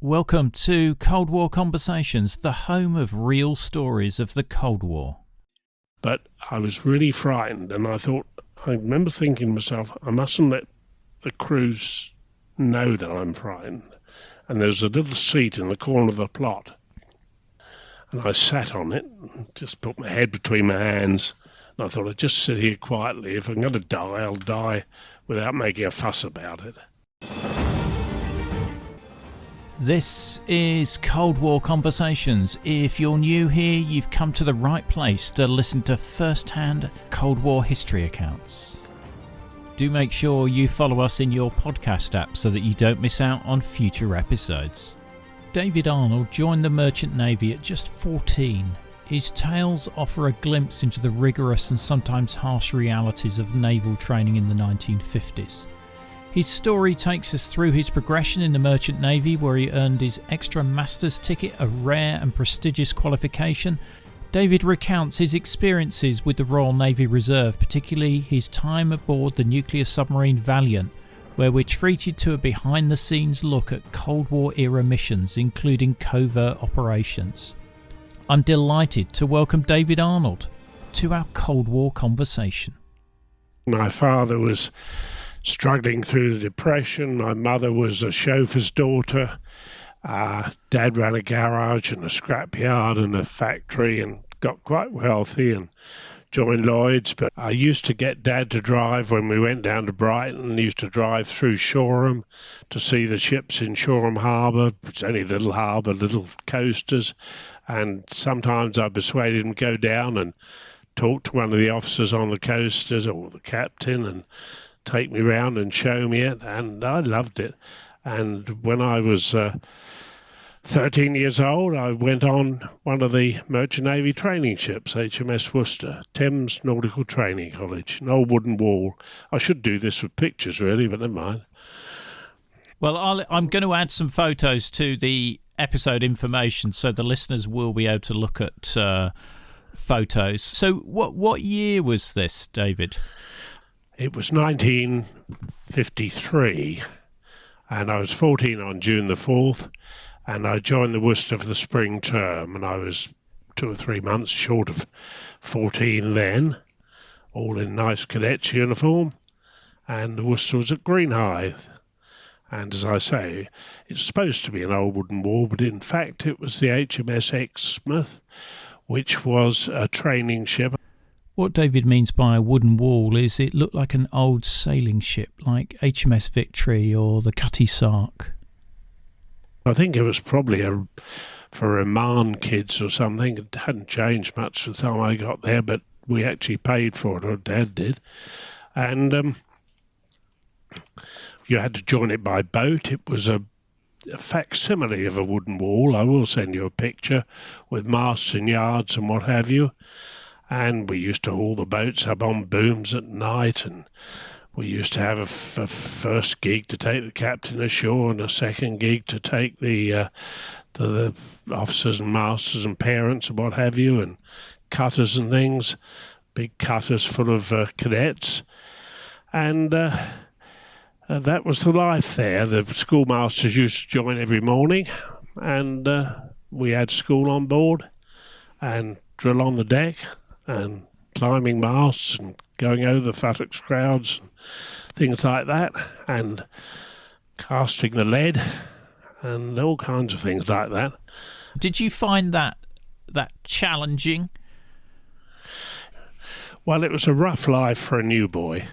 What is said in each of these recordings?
Welcome to Cold War Conversations, the home of real stories of the Cold War. But I was really frightened, and I remember thinking to myself, I mustn't let the crews know that I'm frightened. And there's a little seat in the corner of the plot, and I sat on it, and just put my head between my hands, and I thought, I'd just sit here quietly. If I'm going to die, I'll die without making a fuss about it. This is Cold War Conversations. If you're new here, you've come to the right place to listen to first-hand Cold War history accounts. Do make sure you follow us in your podcast app so that you don't miss out on future episodes. David Arnold joined the Merchant Navy at just 14. His tales offer a glimpse into the rigorous and sometimes harsh realities of naval training in the 1950s. His story takes us through his progression in the Merchant Navy, where he earned his extra master's ticket, a rare and prestigious qualification. David recounts his experiences with the Royal Naval Reserve, particularly his time aboard the nuclear submarine Valiant, where we're treated to a behind-the-scenes look at Cold War-era missions, including covert operations. I'm delighted to welcome David Arnold to our Cold War conversation. My father was struggling through the Depression. My mother was a chauffeur's daughter. Dad ran a garage and a scrapyard and a factory and got quite wealthy and joined Lloyd's. But I used to get Dad to drive when we went down to Brighton. He used to drive through Shoreham to see the ships in Shoreham Harbour. It's only a little harbour, little coasters. And sometimes I persuaded him to go down and talk to one of the officers on the coasters or the captain and take me round and show me it, and I loved it. And when I was 13 years old, I went on one of the Merchant Navy training ships, HMS Worcester, Thames Nautical Training College, an old wooden wall. I should do this with pictures, really, but never mind. Well, I'm going to add some photos to the episode information so the listeners will be able to look at photos. So what year was this, David? It was 1953, and I was 14 on June the 4th, and I joined the Worcester for the spring term, and I was 2 or 3 months short of 14 then, all in nice cadet's uniform, and the Worcester was at Greenhithe. And as I say, it's supposed to be an old wooden wall, but in fact it was the HMS Exmouth, which was a training ship. What David means by a wooden wall is it looked like an old sailing ship, like HMS Victory or the Cutty Sark. I think it was probably for Oman kids or something. It hadn't changed much by the time I got there, but we actually paid for it, or Dad did. And you had to join it by boat. It was a facsimile of a wooden wall. I will send you a picture with masts and yards and what have you. And we used to haul the boats up on booms at night, and we used to have a first gig to take the captain ashore and a second gig to take the officers and masters and parents and what have you, and cutters and things, big cutters full of cadets. And that was the life there. The schoolmasters used to join every morning, and we had school on board and drill on the deck and climbing masts and going over the futtocks crowds and things like that, and casting the lead and all kinds of things like that. Did you find that challenging? Well, it was a rough life for a new boy.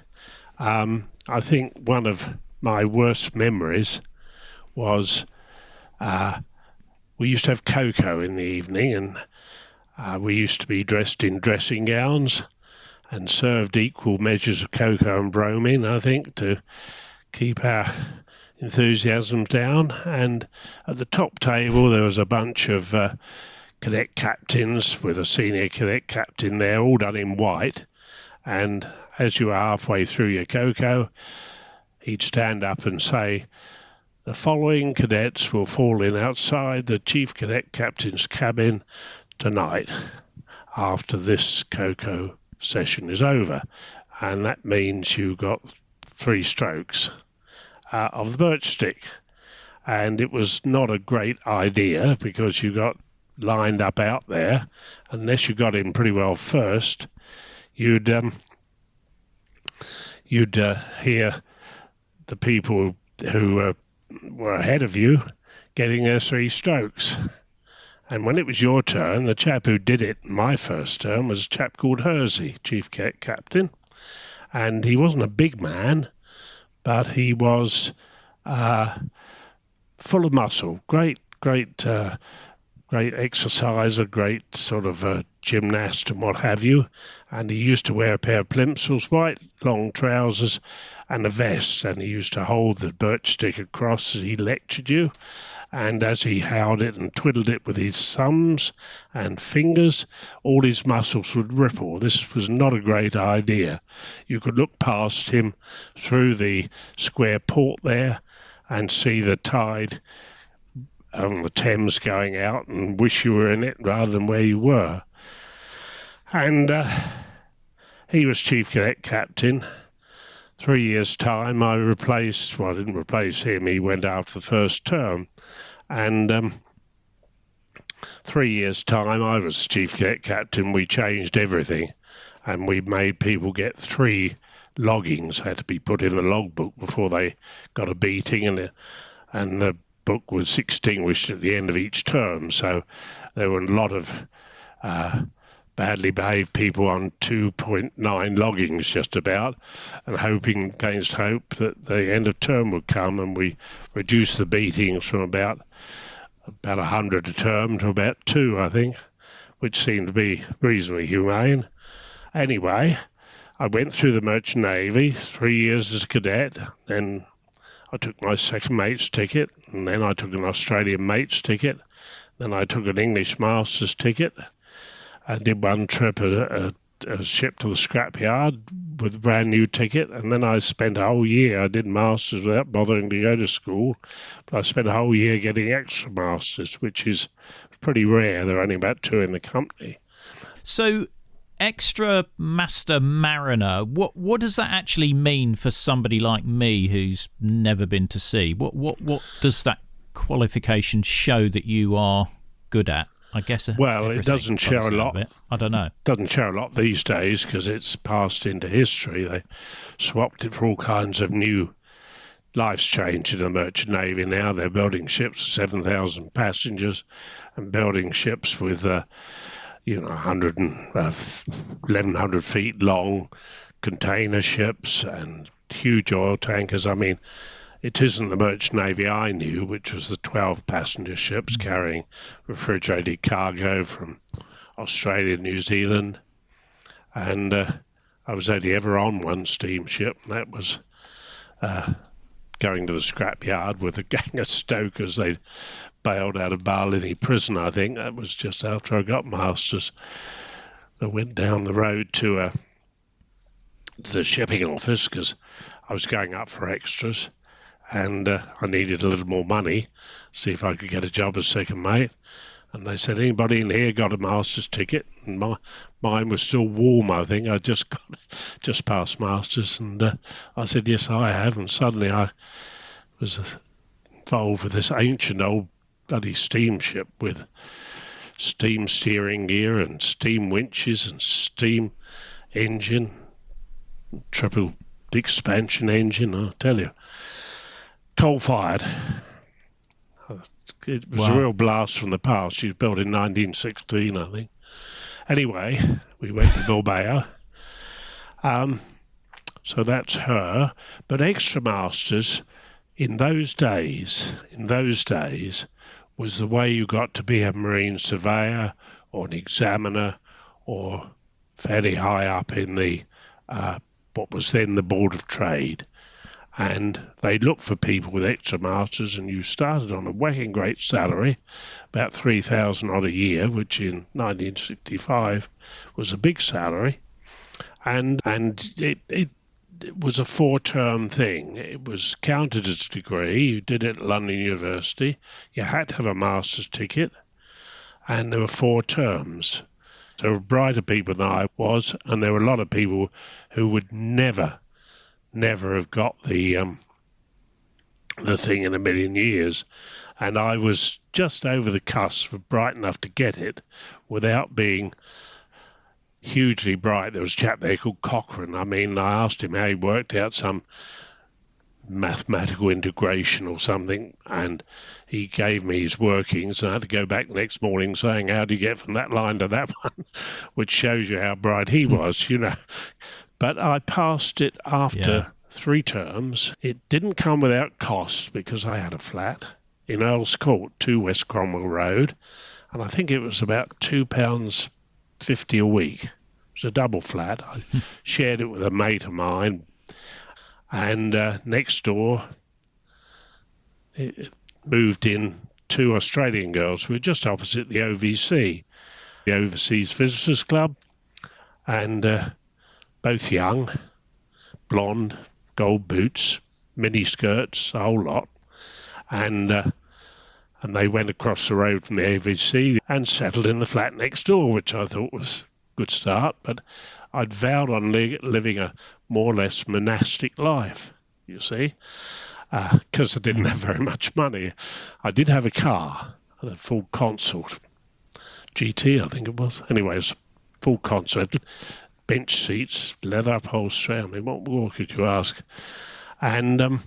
I think one of my worst memories was we used to have cocoa in the evening, and we used to be dressed in dressing gowns and served equal measures of cocoa and bromine, I think, to keep our enthusiasm down. And at the top table there was a bunch of cadet captains with a senior cadet captain there, all done in white. And as you were halfway through your cocoa, he'd stand up and say, "The following cadets will fall in outside the chief cadet captain's cabin tonight after this cocoa session is over." And that means you got 3 strokes of the birch stick. and it was not a great idea because you got lined up out there. Unless you got in pretty well first, you'd hear the people who were ahead of you getting their 3 strokes. And when it was your turn, the chap who did it my first term was a chap called Hersey, Chief Captain. And he wasn't a big man, but he was full of muscle. Great exerciser, great sort of gymnast and what have you. And he used to wear a pair of plimsolls, white long trousers and a vest. And he used to hold the birch stick across as he lectured you. And as he held it and twiddled it with his thumbs and fingers, all his muscles would ripple. This was not a great idea. You could look past him through the square port there and see the tide on the Thames going out and wish you were in it rather than where you were. And he was Chief Cadet Captain. 3 years' time, I didn't replace him, he went after the first term. And 3 years' time, I was Chief Cadet Captain. We changed everything, and we made people get 3 loggings, had to be put in the logbook before they got a beating, and the book was extinguished at the end of each term. So there were a lot of badly behaved people on 2.9 loggings just about, and hoping against hope that the end of term would come, and we reduced the beatings from about 100 a term to about 2, I think, which seemed to be reasonably humane. Anyway, I went through the Merchant Navy, 3 years as a cadet, then I took my second mate's ticket, and then I took an Australian mate's ticket, then I took an English master's ticket. I did one trip a ship to the scrapyard with a brand new ticket, and then I spent a whole year. I did masters without bothering to go to school, but I spent a whole year getting extra masters, which is pretty rare. There are only about 2 in the company. So, extra master mariner, what does that actually mean for somebody like me who's never been to sea? What does that qualification show that you are good at? I guess. Well, it doesn't show a lot. I don't know. Doesn't show a lot these days because it's passed into history. They swapped it for all kinds of new. Life's changed in the Merchant Navy now. They're building ships with 7,000 passengers and building ships with 1,100 feet long container ships and huge oil tankers. I mean, it isn't the Merchant Navy I knew, which was the 12 passenger ships carrying refrigerated cargo from Australia and New Zealand. And I was only ever on one steamship, and that was going to the scrapyard with a gang of stokers. They'd bailed out of Barlinnie prison, I think. That was just after I got masters. I went down the road to the shipping office because I was going up for extras. And I needed a little more money, see if I could get a job as second mate. And they said, anybody in here got a master's ticket? And mine was still warm, I think. I just passed masters. And I said, yes, I have. And suddenly I was involved with this ancient old bloody steamship with steam steering gear and steam winches and steam engine, triple expansion engine, I'll tell you. Coal-fired. It was a real blast from the past. She was built in 1916, I think. Anyway, we went to Bilbao. So that's her. But extra masters in those days was the way you got to be a marine surveyor or an examiner or fairly high up in the what was then the Board of Trade. And they looked for people with extra masters, and you started on a whacking great salary, about 3,000 odd a year, which in 1965 was a big salary. And it was a 4-term thing. It was counted as a degree. You did it at London University. You had to have a master's ticket, and there were 4 terms. So brighter people than I was, and there were a lot of people who would never have got the the thing in a million years. And I was just over the cusp of bright enough to get it without being hugely bright. There was a chap there called Cochrane. I mean, I asked him how he worked out some mathematical integration or something, and he gave me his workings, and I had to go back the next morning saying, how do you get from that line to that one? Which shows you how bright he was, you know. But I passed it after 3 terms. It didn't come without cost because I had a flat in Earl's Court, 2 West Cromwell Road, and I think it was about £2.50 a week. It was a double flat. I shared it with a mate of mine, and next door it moved in 2 Australian girls who were just opposite the OVC, the Overseas Visitors Club, and both young, blonde, gold boots, mini skirts, a whole lot, and they went across the road from the AVC and settled in the flat next door, which I thought was a good start. But I'd vowed on living a more or less monastic life, you see, because I didn't have very much money. I did have a car, a full Consort, GT I think it was. Anyways, full Consort, bench seats, leather upholstery. I mean, what more could you ask? And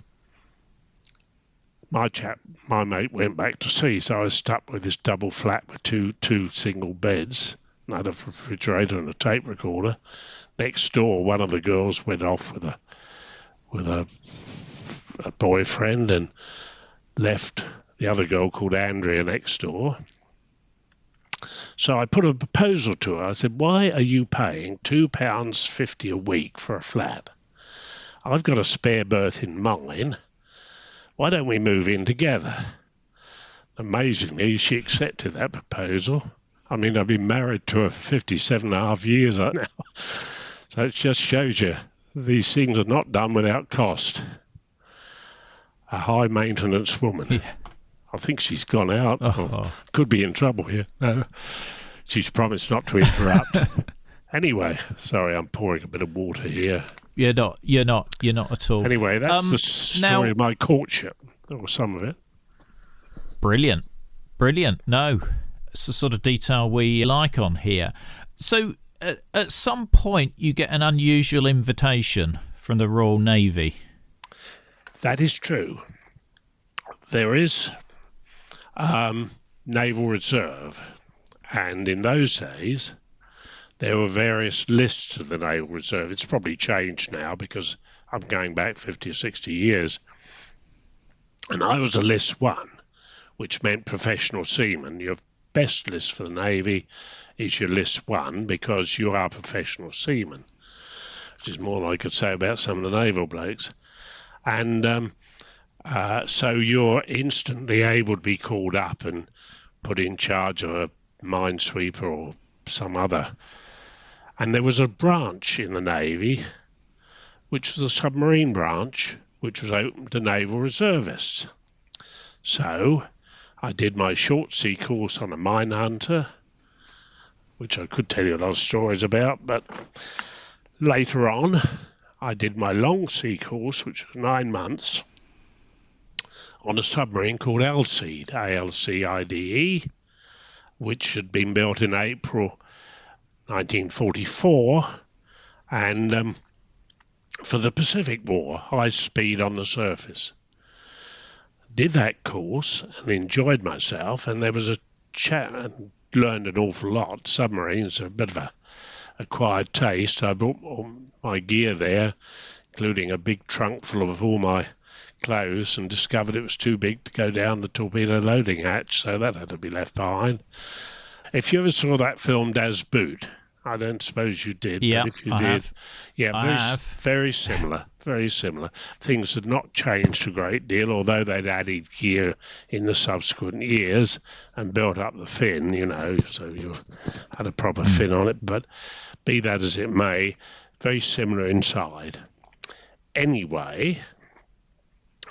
my mate went back to sea, so I was stuck with this double flat with two single beds, and I had a refrigerator and a tape recorder. Next door, one of the girls went off with a boyfriend and left the other girl called Andrea next door. So I put a proposal to her. I said, why are you paying £2.50 a week for a flat? I've got a spare berth in mine. Why don't we move in together? Amazingly, she accepted that proposal. I mean, I've been married to her for 57 and a half years now. So it just shows you these things are not done without cost. A high-maintenance woman. Yeah. I think she's gone out. Oh. Could be in trouble here. No, she's promised not to interrupt. Anyway, sorry, I'm pouring a bit of water here. You're not at all. Anyway, that's the story of my courtship, or some of it. Brilliant. No, it's the sort of detail we like on here. So, at some point, you get an unusual invitation from the Royal Navy. That is true. There is Naval Reserve, and in those days there were various lists of the Naval Reserve. It's probably changed now because I'm going back 50 or 60 years, and I was a list 1, which meant professional seamen. Your best list for the Navy is your list 1 because you are professional seamen, which is more than I could say about some of the naval blokes. And so you're instantly able to be called up and put in charge of a minesweeper or some other. And there was a branch in the Navy, which was the submarine branch, which was open to naval reservists. So I did my short sea course on a mine hunter, which I could tell you a lot of stories about, but later on I did my long sea course, which was 9 months, on a submarine called Alcide, ALCIDE, which had been built in April 1944, and for the Pacific War, high speed on the surface. Did that course and enjoyed myself, and there was a chat and learned an awful lot. Submarines are a bit of a acquired taste. I brought all my gear there, including a big trunk full of all my clothes, and discovered it was too big to go down the torpedo loading hatch, so that had to be left behind. If you ever saw that film Das Boot, I don't suppose you did, but if you did, very similar, very similar. Things had not changed a great deal, although they'd added gear in the subsequent years and built up the fin, you know, so you had a proper fin on it, but be that as it may, very similar inside. Anyway,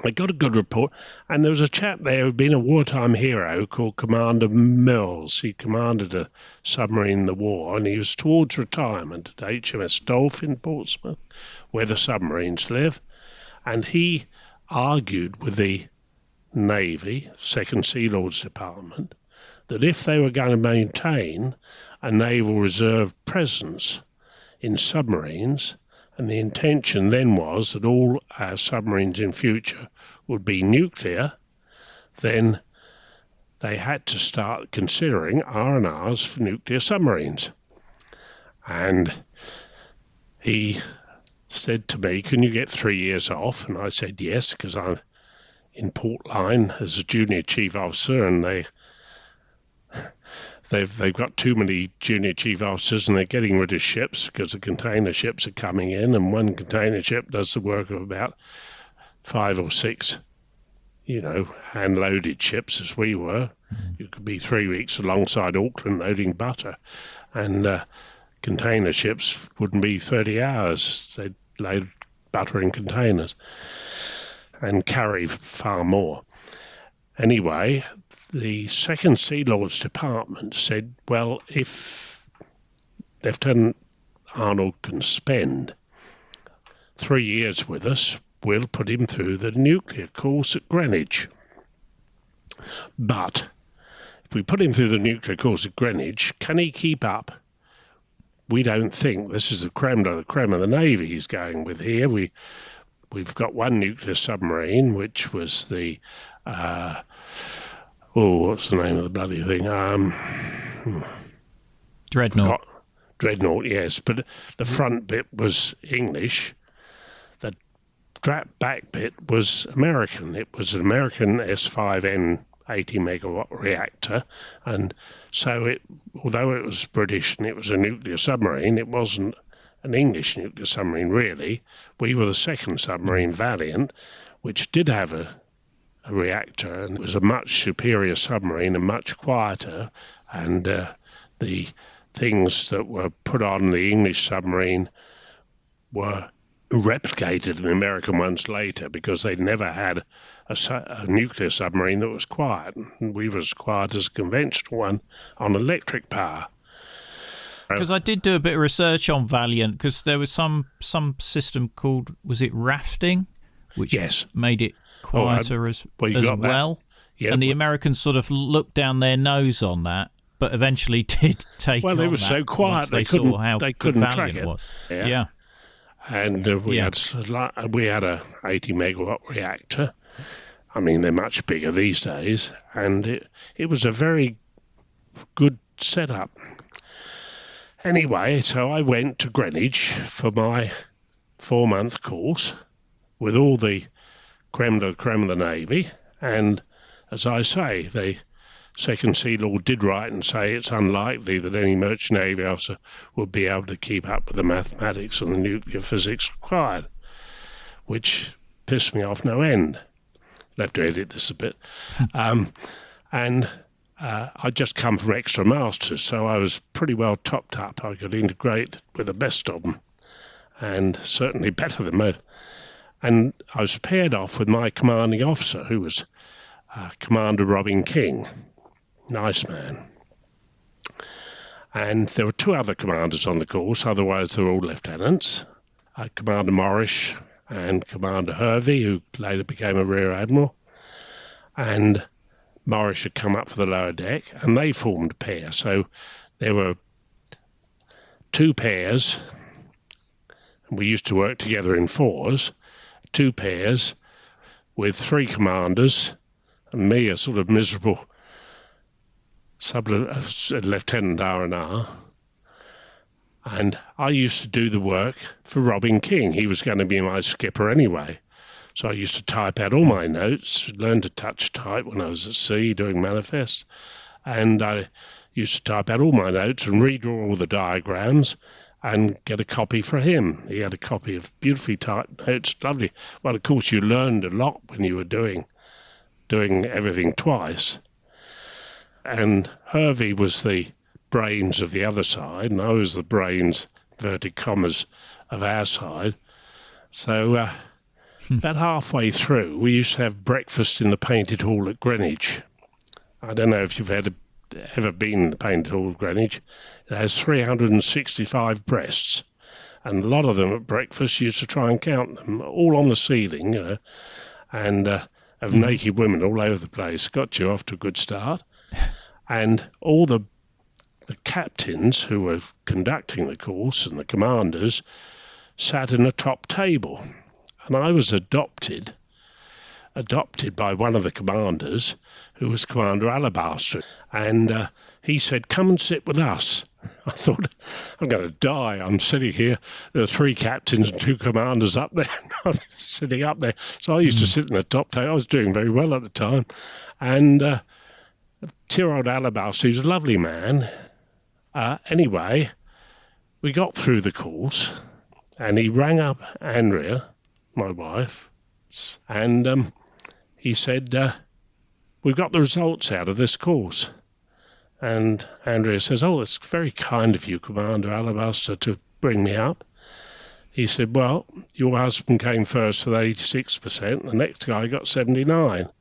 I got a good report, and there was a chap there who'd been a wartime hero called Commander Mills. He commanded a submarine in the war, and he was towards retirement at HMS Dolphin, Portsmouth, where the submarines live, and he argued with the Navy, Second Sea Lords Department, that if they were going to maintain a naval reserve presence in submarines, and the intention then was that all our submarines in future would be nuclear, then they had to start considering R&Rs for nuclear submarines. And he said to me, can you get 3 years off? And I said yes, because I'm in Port Line as a junior chief officer, and they've got too many junior chief officers, and they're getting rid of ships because the container ships are coming in, and one container ship does the work of about 5 or 6, hand-loaded ships as we were. You could be 3 weeks alongside Auckland loading butter, and container ships wouldn't be 30 hours. They'd load butter in containers and carry far more. Anyway, the Second Sea Lords Department said, well, if Lieutenant Arnold can spend 3 years with us, we'll put him through the nuclear course at Greenwich. But if we put him through the nuclear course at Greenwich, can he keep up? We don't think. This is the creme de la creme of the Navy he's going with here. We've got one nuclear submarine, which was the what's the name of the bloody thing? Dreadnought. Dreadnought, yes. But the front bit was English. The back bit was American. It was an American S5N 80 megawatt reactor, and so although it was British and it was a nuclear submarine, it wasn't an English nuclear submarine really. We were the second submarine, Valiant, which did have a reactor, and it was a much superior submarine and much quieter, and the things that were put on the English submarine were replicated in American ones later, because they'd never had a nuclear submarine that was quiet. And we were as quiet as a conventional one on electric power. Because I did do a bit of research on Valiant, because there was some system called, was it rafting, which made it quieter as well. Yeah, and the Americans sort of looked down their nose on that, but eventually did take. Well, it was so quiet they couldn't track it. Yeah. And we had a 80 megawatt reactor. I mean, they're much bigger these days, and it was a very good setup. Anyway, so I went to Greenwich for my 4-month course with all the creme de la creme of the Navy, and as I say, the Second Sea Lord did write and say it's unlikely that any merchant Navy officer would be able to keep up with the mathematics and the nuclear physics required, which pissed me off no end. I'll have to edit this a bit. And I'd just come from extra masters, so I was pretty well topped up. I could integrate with the best of them, and certainly better than most. And I was paired off with my commanding officer, who was Commander Robin King. Nice man. And there were 2 other commanders on the course, otherwise they were all lieutenants. Commander Morris and Commander Hervey, who later became a Rear Admiral. And Morris had come up for the lower deck, and they formed a pair. So there were 2 pairs, and we used to work together in 4s, 2 pairs with 3 commanders, and me, a sort of miserable Lieutenant R&R. And I used to do the work for Robin King. He was going to be my skipper anyway. So I used to type out all my notes, learned to touch type when I was at sea doing manifest. And I used to type out all my notes and redraw all the diagrams and get a copy for him. He had a copy of beautifully typed notes, lovely. Well, of course, you learned a lot when you were doing everything twice. And Hervey was the brains of the other side, and I was the brains, inverted commas, of our side. So about halfway through, we used to have breakfast in the Painted Hall at Greenwich. I don't know if you've ever been in the Painted Hall of Greenwich. It has 365 breasts, and a lot of them at breakfast used to try and count them, all on the ceiling, and of naked women all over the place. Got you off to a good start. And all the captains who were conducting the course and the commanders sat in a top table. And I was adopted by one of the commanders, who was Commander Alabaster. And he said, come and sit with us. I thought, I'm going to die. I'm sitting here. There are 3 captains and 2 commanders up there. I'm sitting up there. So I used to sit in the top table. I was doing very well at the time. And dear old Alabaster, he's a lovely man. Anyway, we got through the course, and he rang up Andrea, my wife, and he said, we've got the results out of this course. And Andrea says, oh, it's very kind of you, Commander Alabaster, to bring me up. He said, well, your husband came first with 86%, the next guy got 79%.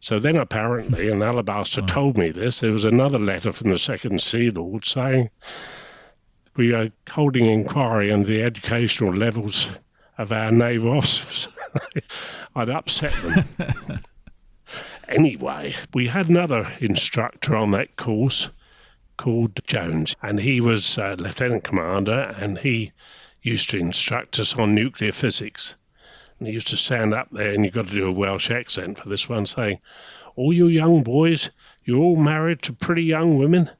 So then apparently, and Alabaster told me this, there was another letter from the Second Sea Lord saying, we are holding inquiry on the educational levels of our naval officers. I'd upset them. Anyway, we had another instructor on that course called Jones, and he was Lieutenant Commander, and he used to instruct us on nuclear physics. And he used to stand up there, and you've got to do a Welsh accent for this one, saying, all you young boys, you're all married to pretty young women,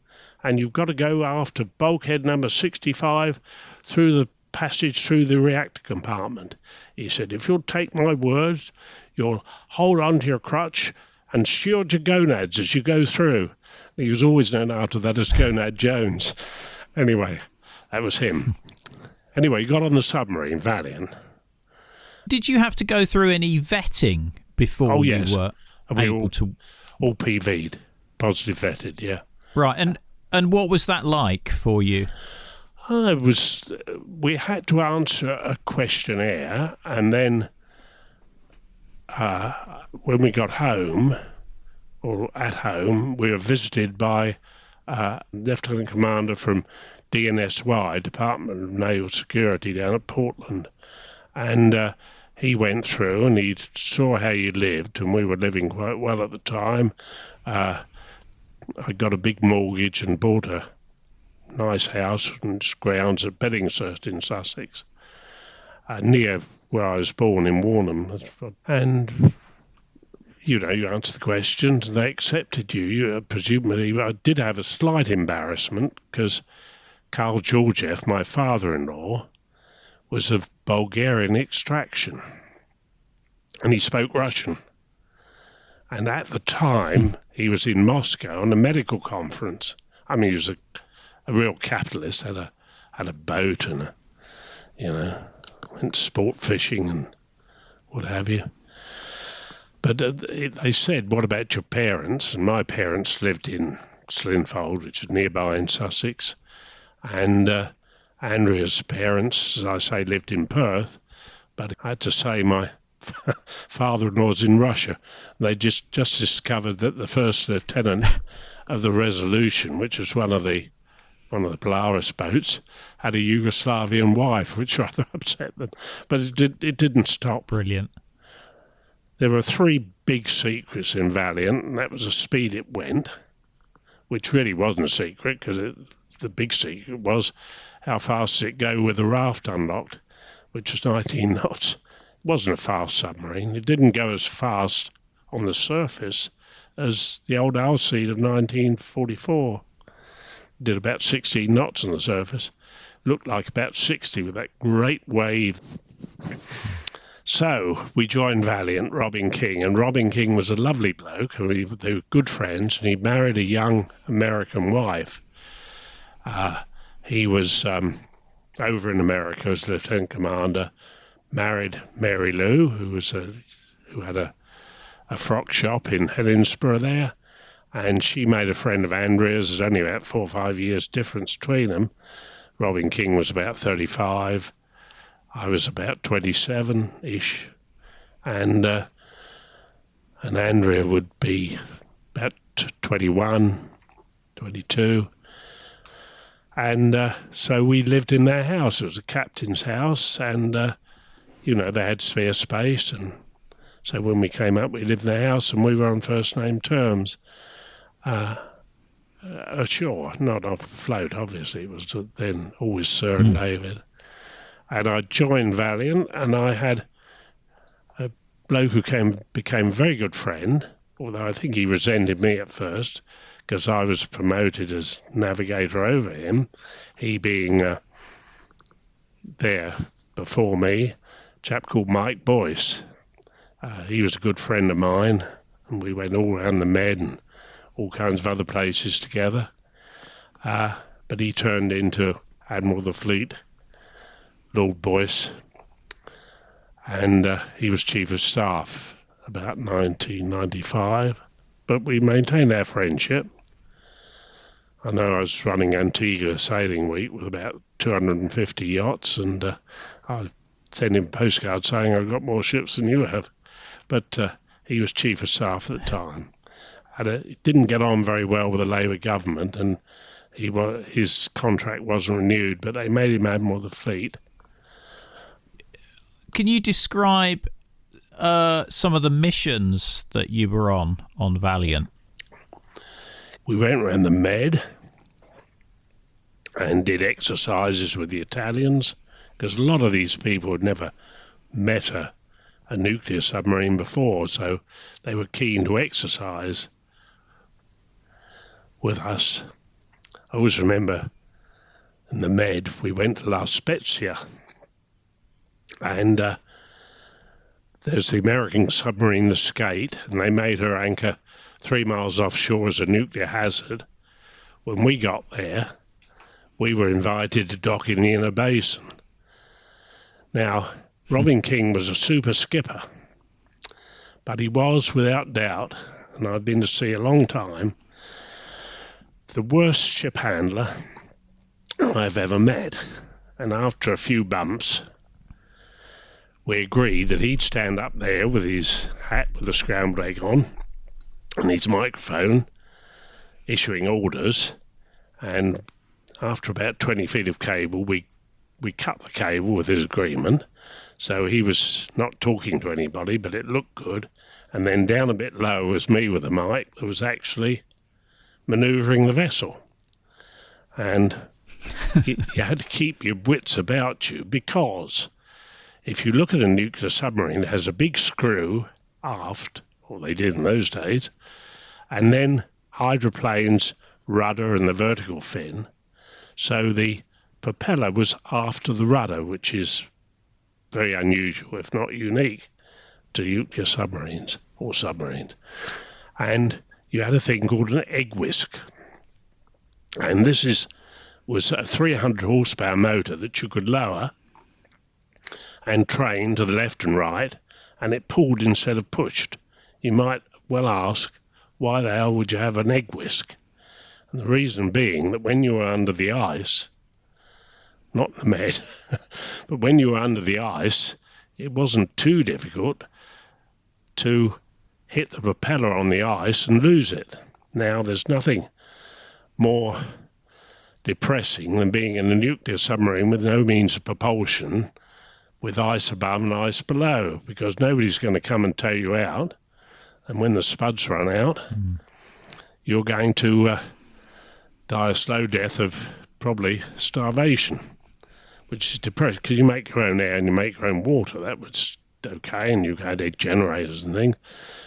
and you've got to go after bulkhead number 65 through the passage through the reactor compartment. He said, if you'll take my words, you'll hold on to your crutch and shield your gonads as you go through. He was always known after that as Gonad Jones. Anyway, that was him. Anyway, he got on the submarine, Valiant. Did you have to go through any vetting before you were able to... All PV'd, positive vetted, yeah. Right, and what was that like for you? We had to answer a questionnaire, and then when we got home, or at home, we were visited by Lieutenant Commander from DNSY, Department of Naval Security, down at Portland. And he went through and he saw how you lived, and we were living quite well at the time. I got a big mortgage and bought a nice house and grounds at Bedingshurst in Sussex, near where I was born in Warnham. And, you answered the questions and they accepted you. Presumably, I did have a slight embarrassment because Karl Georgiev, my father-in-law, was of Bulgarian extraction, and he spoke Russian. And at the time, he was in Moscow on a medical conference. I mean, he was a real capitalist, had a boat and went sport fishing and what have you. But they said, what about your parents? And my parents lived in Slinfold, which is nearby in Sussex, and Andrea's parents, as I say, lived in Perth, but I had to say my father-in-law's in Russia. They just discovered that the first lieutenant of the Resolution, which was one of the Polaris boats, had a Yugoslavian wife, which rather upset them. But it didn't stop. Brilliant. There were 3 big secrets in Valiant, and that was the speed it went, which really wasn't a secret, because the big secret was how fast did it go with the raft unlocked, which was 19 knots. It wasn't a fast submarine. It didn't go as fast on the surface as the old Alcide of 1944. It did about 16 knots on the surface. Looked like about 60 with that great wave. So we joined Valiant, Robin King, and Robin King was a lovely bloke. They were good friends, and he married a young American wife. He was over in America as Lieutenant Commander, married Mary Lou, who had a frock shop in Helensburgh there, and she made a friend of Andrea's. There's only about 4 or 5 years difference between them. Robin King was about 35. I was about 27-ish, and Andrea would be about 21, 22. And so we lived in their house. It was a captain's house, and, they had spare space, and So when we came up, we lived in the house and we were on first name terms. Ashore, not afloat, obviously. It was then always Sir and David. And I joined Valiant, and I had a bloke who became a very good friend, although I think he resented me at first, because I was promoted as navigator over him, he being there before me, a chap called Mike Boyce. He was a good friend of mine, and we went all around the Med and all kinds of other places together. But he turned into Admiral of the Fleet, Lord Boyce, and he was Chief of Staff about 1995. But we maintained our friendship. I know I was running Antigua Sailing Week with about 250 yachts, and I sent him postcards saying I've got more ships than you have. But he was Chief of Staff at the time. And it didn't get on very well with the Labour government, and his contract wasn't renewed, but they made him Admiral of the Fleet. Can you describe some of the missions that you were on Valiant? We went around the Med and did exercises with the Italians, because a lot of these people had never met a nuclear submarine before, so they were keen to exercise with us. I always remember in the Med, we went to La Spezia, and there's the American submarine, the Skate, and they made her anchor 3 miles offshore as a nuclear hazard. When we got there, we were invited to dock in the inner basin. Now, Robin King was a super skipper, but he was, without doubt, and I've been to sea a long time, the worst ship handler I've ever met. And after a few bumps, we agreed that he'd stand up there with his hat with a scrambled egg on and his microphone, issuing orders, and after about 20 feet of cable, we cut the cable with his agreement, so he was not talking to anybody, but it looked good. And then down a bit low was me with a mic that was actually manoeuvring the vessel. And you had to keep your wits about you, because if you look at a nuclear submarine, it has a big screw aft, or they did in those days, and then hydroplanes, rudder and the vertical fin. So the propeller was after the rudder, which is very unusual, if not unique, to nuclear submarines or submarines. And you had a thing called an egg whisk. And this was a 300 horsepower motor that you could lower and train to the left and right, and it pulled instead of pushed. You might well ask, why the hell would you have an egg whisk? And the reason being that when you were under the ice, not the Med, but when you were under the ice, it wasn't too difficult to hit the propeller on the ice and lose it. Now, there's nothing more depressing than being in a nuclear submarine with no means of propulsion, with ice above and ice below, because nobody's going to come and tow you out. And when the spuds run out, you're going to die a slow death of probably starvation, which is depressing, because you make your own air and you make your own water. That was okay, and you had egg generators and things.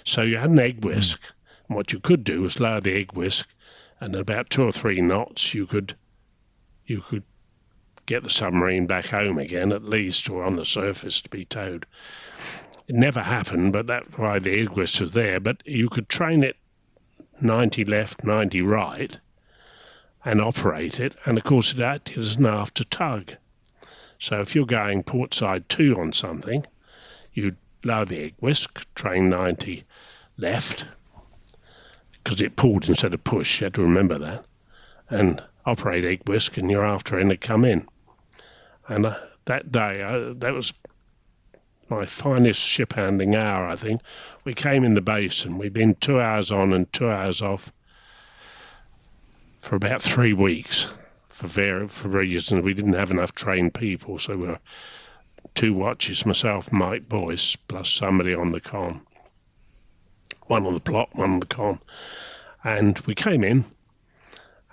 So you had an egg whisk, and what you could do was lower the egg whisk, and at about 2 or 3 knots you could get the submarine back home again, at least, or on the surface to be towed. It never happened, but that's why the egg whisk was there. But you could train it 90 left, 90 right, and operate it, and of course it acted as an after tug. So if you're going port side 2 on something, you'd lower the egg whisk, train 90 left, because it pulled instead of push, you had to remember that, and operate egg whisk, and your after end would come in. And that day, that was my finest ship handling hour, I think. We came in the basin, we'd been 2 hours on and 2 hours off for about 3 weeks, for reasons. We didn't have enough trained people, so we were 2 watches, myself, Mike Boyce, plus somebody on the con. one on the plot, one on the con. And we came in,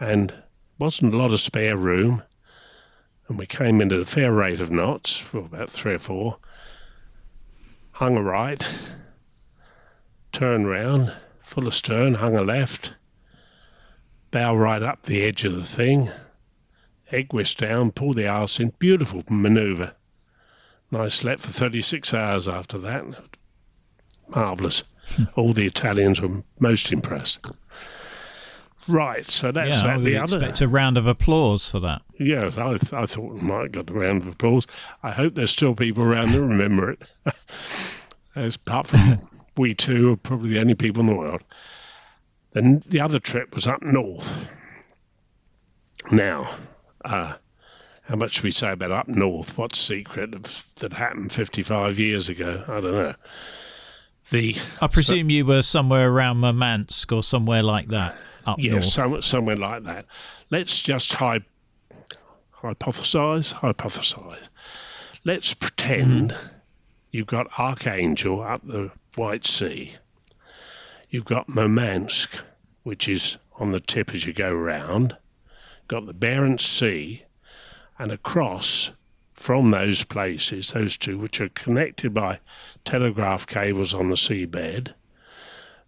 and wasn't a lot of spare room, and we came in at a fair rate of knots, for about 3 or 4, hung a right, turned round, full astern, hung a left, bow right up the edge of the thing, egg whisk down, pull the arse in, beautiful manoeuvre. And I slept for 36 hours after that. Marvellous. All the Italians were most impressed. Right, so that's I that. would expect a round of applause for that. Yes, I thought we might have got a round of applause. I hope there's still people around that remember it. Apart from we two are probably the only people in the world. Then the other trip was up north. Now, how much should we say about up north? What's secret that happened 55 years ago? I don't know. I presume you were somewhere around Murmansk or somewhere like that up north. Yes, somewhere like that. Let's just hypothesize. Let's pretend you've got Archangel up the White Sea. You've got Murmansk, which is on the tip as you go round. Got the Barents Sea, and across from those places, those two, which are connected by telegraph cables on the seabed,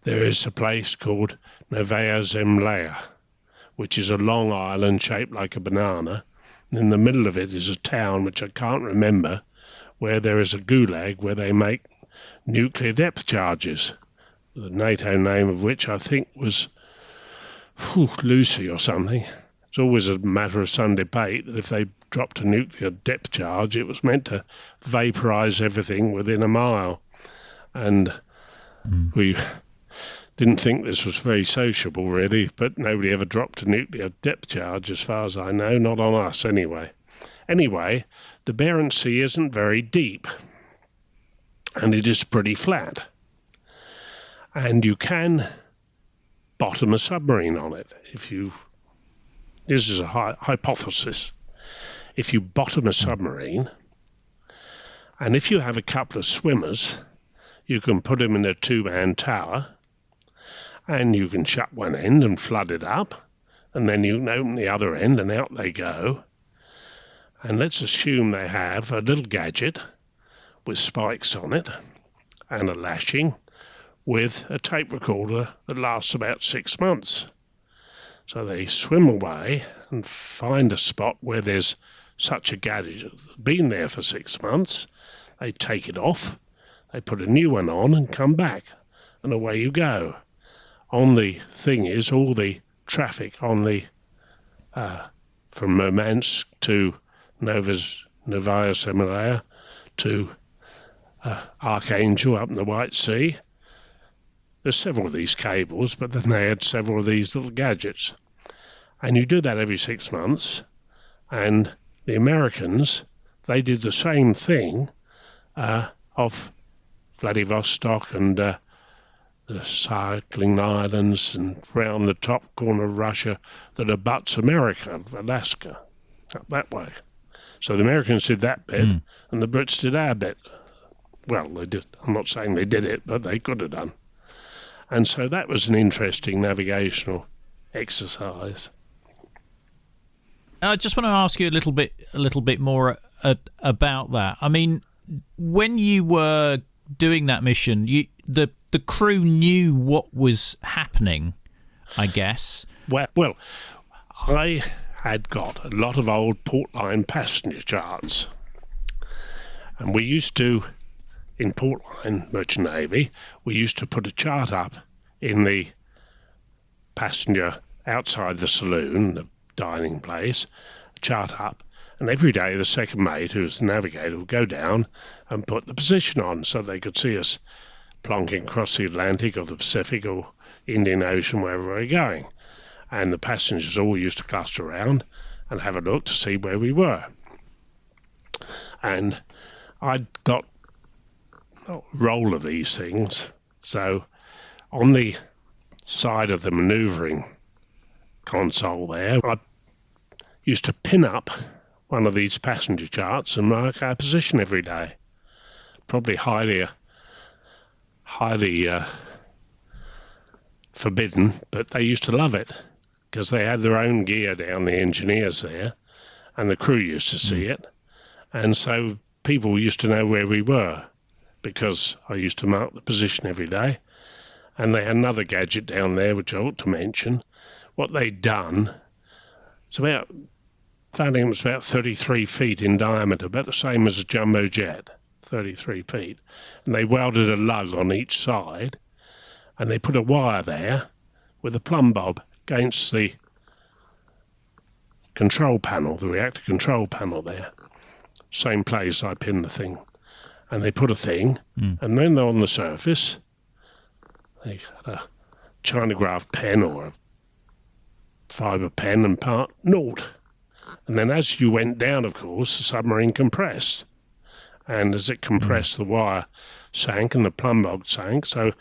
there is a place called Novaya Zemlya, which is a long island shaped like a banana. In the middle of it is a town which I can't remember, where there is a gulag where they make nuclear depth charges, the NATO name of which I think was Lucy or something. It's always a matter of some debate that if they dropped a nuclear depth charge, it was meant to vaporise everything within a mile. And we didn't think this was very sociable, really, but nobody ever dropped a nuclear depth charge, as far as I know, not on us anyway. Anyway, the Barents Sea isn't very deep, and it is pretty flat. And you can bottom a submarine on it. This is a hypothesis. If you bottom a submarine, and if you have a couple of swimmers, you can put them in a 2-man tower, and you can shut one end and flood it up, and then you can open the other end, and out they go. And let's assume they have a little gadget with spikes on it and a lashing with a tape recorder that lasts about 6 months. So they swim away and find a spot where there's such a gadget that's been there for 6 months. They take it off, they put a new one on and come back, and away you go. On the thing is all the traffic on the from Murmansk to Novaya Zemlya to Archangel up in the White Sea. There's several of these cables, but then they had several of these little gadgets. And you do that every 6 months. And the Americans, they did the same thing off Vladivostok and the Sakhalin Islands and round the top corner of Russia that abuts America, Alaska, up that way. So the Americans did that bit, and the Brits did our bit. Well, they did. I'm not saying they did it, but they could have done. And so that was an interesting navigational exercise. I just want to ask you a little bit more about that. I mean, when you were doing that mission, the crew knew what was happening, I guess. Well, I had got a lot of old Portline passenger charts, and we used to, in Portline Merchant Navy, we used to put a chart up in the passenger outside the saloon, the dining place, a chart up, and every day the second mate, who was the navigator, would go down and put the position on so they could see us plonking across the Atlantic or the Pacific or Indian Ocean, wherever we were going. And the passengers all used to cluster around and have a look to see where we were. And I'd got a roll of these things, so on the side of the manoeuvring console there, I used to pin up one of these passenger charts and mark our position every day. Probably highly forbidden, but they used to love it because they had their own gear down, the engineers there, and the crew used to see it. And so people used to know where we were because I used to mark the position every day. And they had another gadget down there, which I ought to mention. What they'd done, Valiant was about 33 feet in diameter, about the same as a jumbo jet, 33 feet. And they welded a lug on each side, and they put a wire there with a plumb bob against the control panel, the reactor control panel there. Same place I pinned the thing. And they put a thing, and then they're on the surface. They had a Chinograph pen or a fibre pen and part naught. And then as you went down, of course, the submarine compressed. And as it compressed, the wire sank and the plumb bob sank. So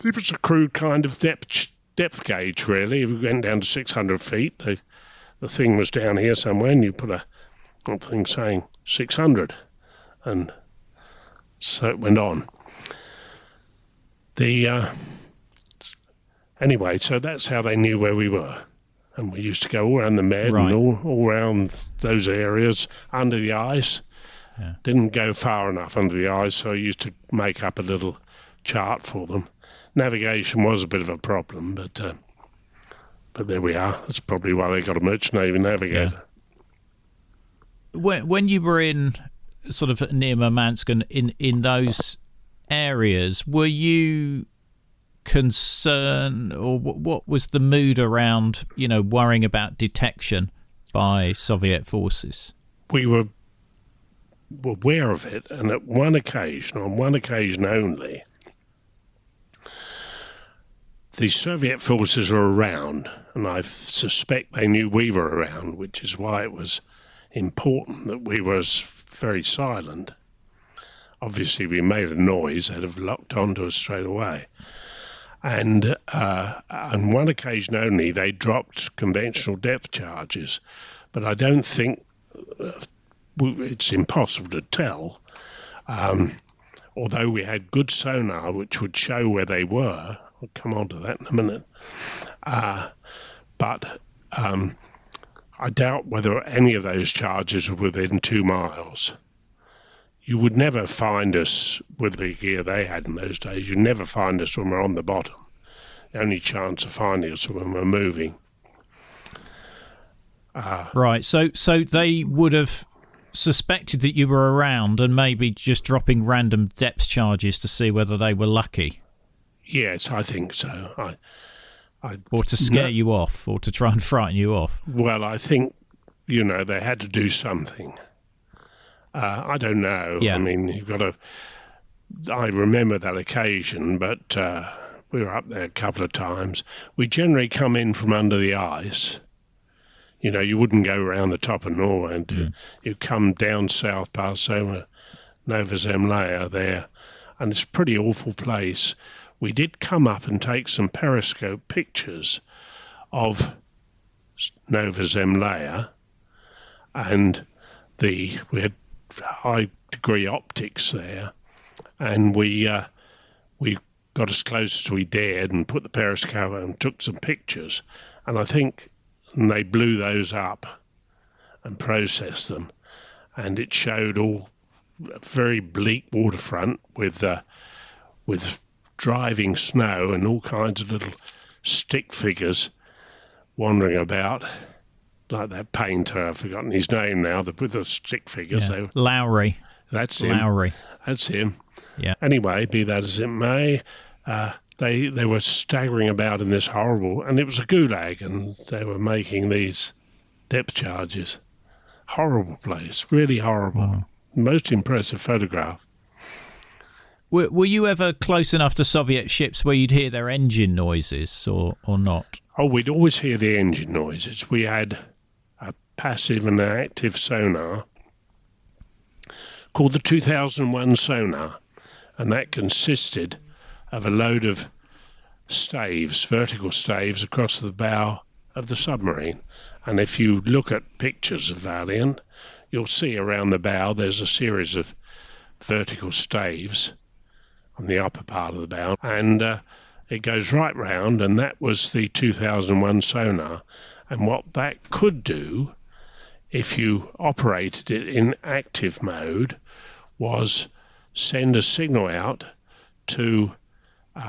it was a crude kind of depth gauge, really. If we went down to 600 feet, the thing was down here somewhere, and you put a thing saying 600. And so it went on. Anyway, so that's how they knew where we were. And we used to go all around the Med and all around those areas under the ice. Yeah. Didn't go far enough under the ice, so I used to make up a little chart for them. Navigation was a bit of a problem, but there we are. That's probably why they got a Merchant Navy navigator. Yeah. When you were in sort of near Murmansk and in those areas, were you concerned, or what was the mood around, worrying about detection by Soviet forces? We were aware of it, and on one occasion only, the Soviet forces were around, and I suspect they knew we were around, which is why it was important that we was very silent. Obviously, we made a noise, they'd have locked onto us straight away. And on one occasion only, they dropped conventional depth charges. But I don't think it's impossible to tell. Although we had good sonar, which would show where they were. I'll come on to that in a minute. But I doubt whether any of those charges were within 2 miles. You would never find us with the gear they had in those days. You'd never find us when we're on the bottom. The only chance of finding us when we're moving. Right. So they would have suspected that you were around and maybe just dropping random depth charges to see whether they were lucky. Yes, I think so. Or to scare you off, or to try and frighten you off. Well, I think, they had to do something. I don't know. Yeah. I mean, I remember that occasion, but we were up there a couple of times. We generally come in from under the ice. You wouldn't go around the top of Norway. You come down south past Nova Zemlya there, and it's a pretty awful place. We did come up and take some periscope pictures of Nova Zemlya, and we had high degree optics there, and we got as close as we dared and put the periscope and took some pictures, and I think they blew those up and processed them, and it showed all very bleak waterfront with driving snow and all kinds of little stick figures wandering about. Like that painter, I've forgotten his name now, with the stick figures. Yeah. Lowry. That's him. Lowry. That's him. Yeah. Anyway, be that as it may, they were staggering about in this horrible, and it was a gulag, and they were making these depth charges. Horrible place, really horrible. Wow. Most impressive photograph. Were you ever close enough to Soviet ships where you'd hear their engine noises, or not? Oh, we'd always hear the engine noises. We had a passive and an active sonar called the 2001 sonar, and that consisted of a load of staves, vertical staves, across the bow of the submarine. And if you look at pictures of Valiant, you'll see around the bow there's a series of vertical staves on the upper part of the bow, and it goes right round, and that was the 2001 sonar. And what that could do, if you operated it in active mode, was send a signal out to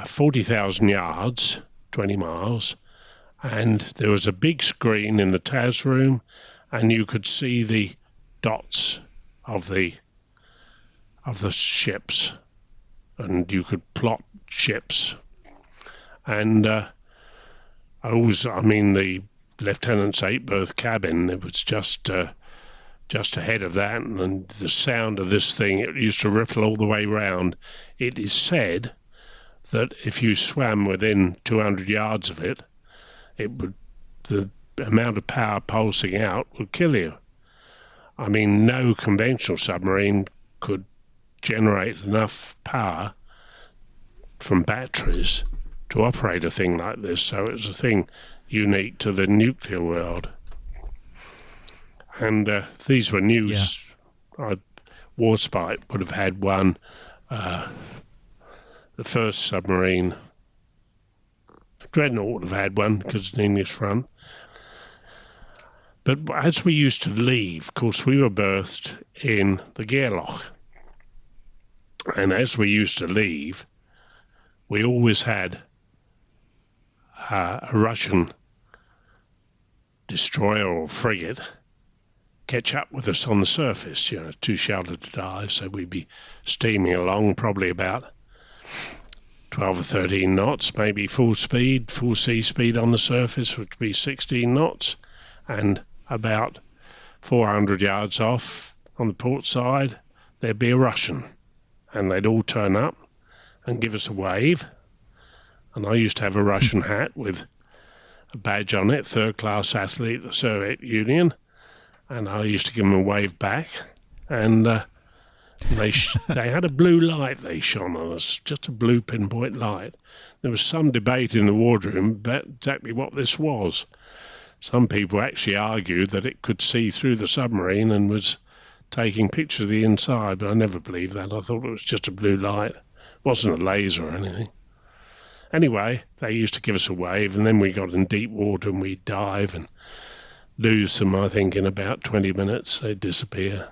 40,000 yards, 20 miles, and there was a big screen in the TAS room, and you could see the dots of the ships, and you could plot ships. And the lieutenant's 8-berth cabin, it was just ahead of that, and the sound of this thing, it used to ripple all the way round. It is said that if you swam within 200 yards of it, the amount of power pulsing out would kill you. I mean, no conventional submarine could generate enough power from batteries to operate a thing like this, so it's a thing unique to the nuclear world. And these were news. Yeah. Warspite would have had one, the first submarine. Dreadnought would have had one because it's an English front. But as we used to leave, of course, we were berthed in the Gearloch. And as we used to leave, we always had a Russian destroyer or frigate catch up with us on the surface, too sheltered to dive, so we'd be steaming along probably about 12 or 13 knots, maybe full sea speed on the surface, which would be 16 knots, and about 400 yards off on the port side, there'd be a Russian, and they'd all turn up and give us a wave. And I used to have a Russian hat with a badge on it, third-class athlete of the Soviet Union, and I used to give them a wave back, and they had a blue light they shone on us, just a blue pinpoint light. There was some debate in the wardroom about exactly what this was. Some people actually argued that it could see through the submarine and was taking pictures of the inside, but I never believed that. I thought it was just a blue light. It wasn't a laser or anything. Anyway, they used to give us a wave, and then we got in deep water and we'd dive and lose them, I think, in about 20 minutes. They'd disappear.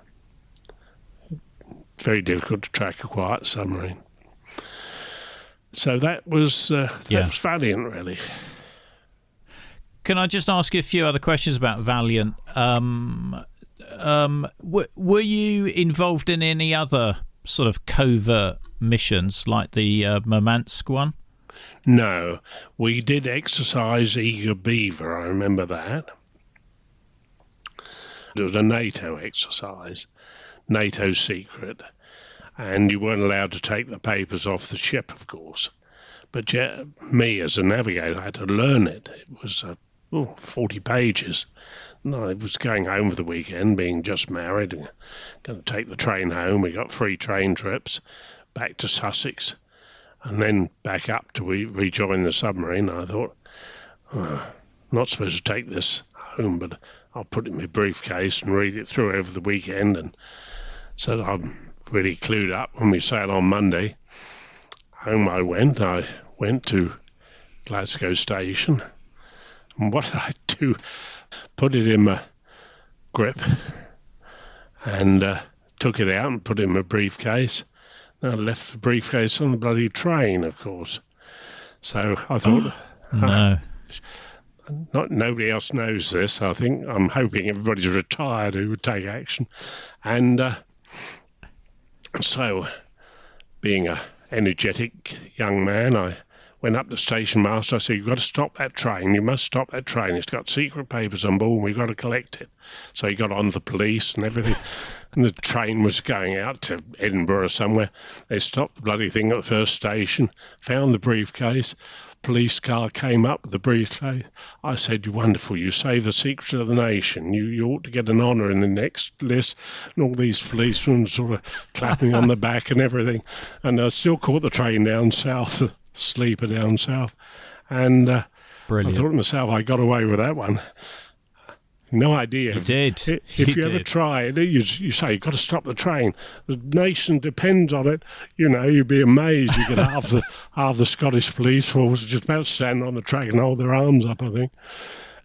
Very difficult to track a quiet submarine. So that was Valiant, really. Can I just ask you a few other questions about Valiant? Were you involved in any other sort of covert missions like the Murmansk one? No. We did exercise Eager Beaver, I remember that. It was a NATO exercise, NATO secret, and you weren't allowed to take the papers off the ship, of course. But me as a navigator, I had to learn it. It was 40 pages. No, I was going home for the weekend, being just married, and going to take the train home. We got 3 train trips back to Sussex, and then back up to rejoin the submarine. I thought, not supposed to take this home, but I'll put it in my briefcase and read it through over the weekend, and so I'm really clued up when we sail on Monday. Home I went to Glasgow Station, and what did I do? Put it in my grip and took it out and put it in my briefcase. And I left the briefcase on the bloody train, of course. So I thought, no. Nobody else knows this. I'm hoping everybody's retired who would take action. And so, being an energetic young man, I went up to station master. I said, "You've got to stop that train. You must stop that train. It's got secret papers on board and we've got to collect it." So he got on the police and everything. And the train was going out to Edinburgh or somewhere. They stopped the bloody thing at the first station, found the briefcase. Police car came up with the briefcase. I said, "You're wonderful. You saved the secret of the nation. You ought to get an honour in the next list." And all these policemen sort of clapping on the back and everything. And I still caught the train down south, sleeper down south. And Brilliant. I thought to myself, I got away with that one. no idea. You did. If you ever try it, you say, you've got to stop the train. The nation depends on it. You'd be amazed. You get half the Scottish police force just about standing on the track and hold their arms up, I think.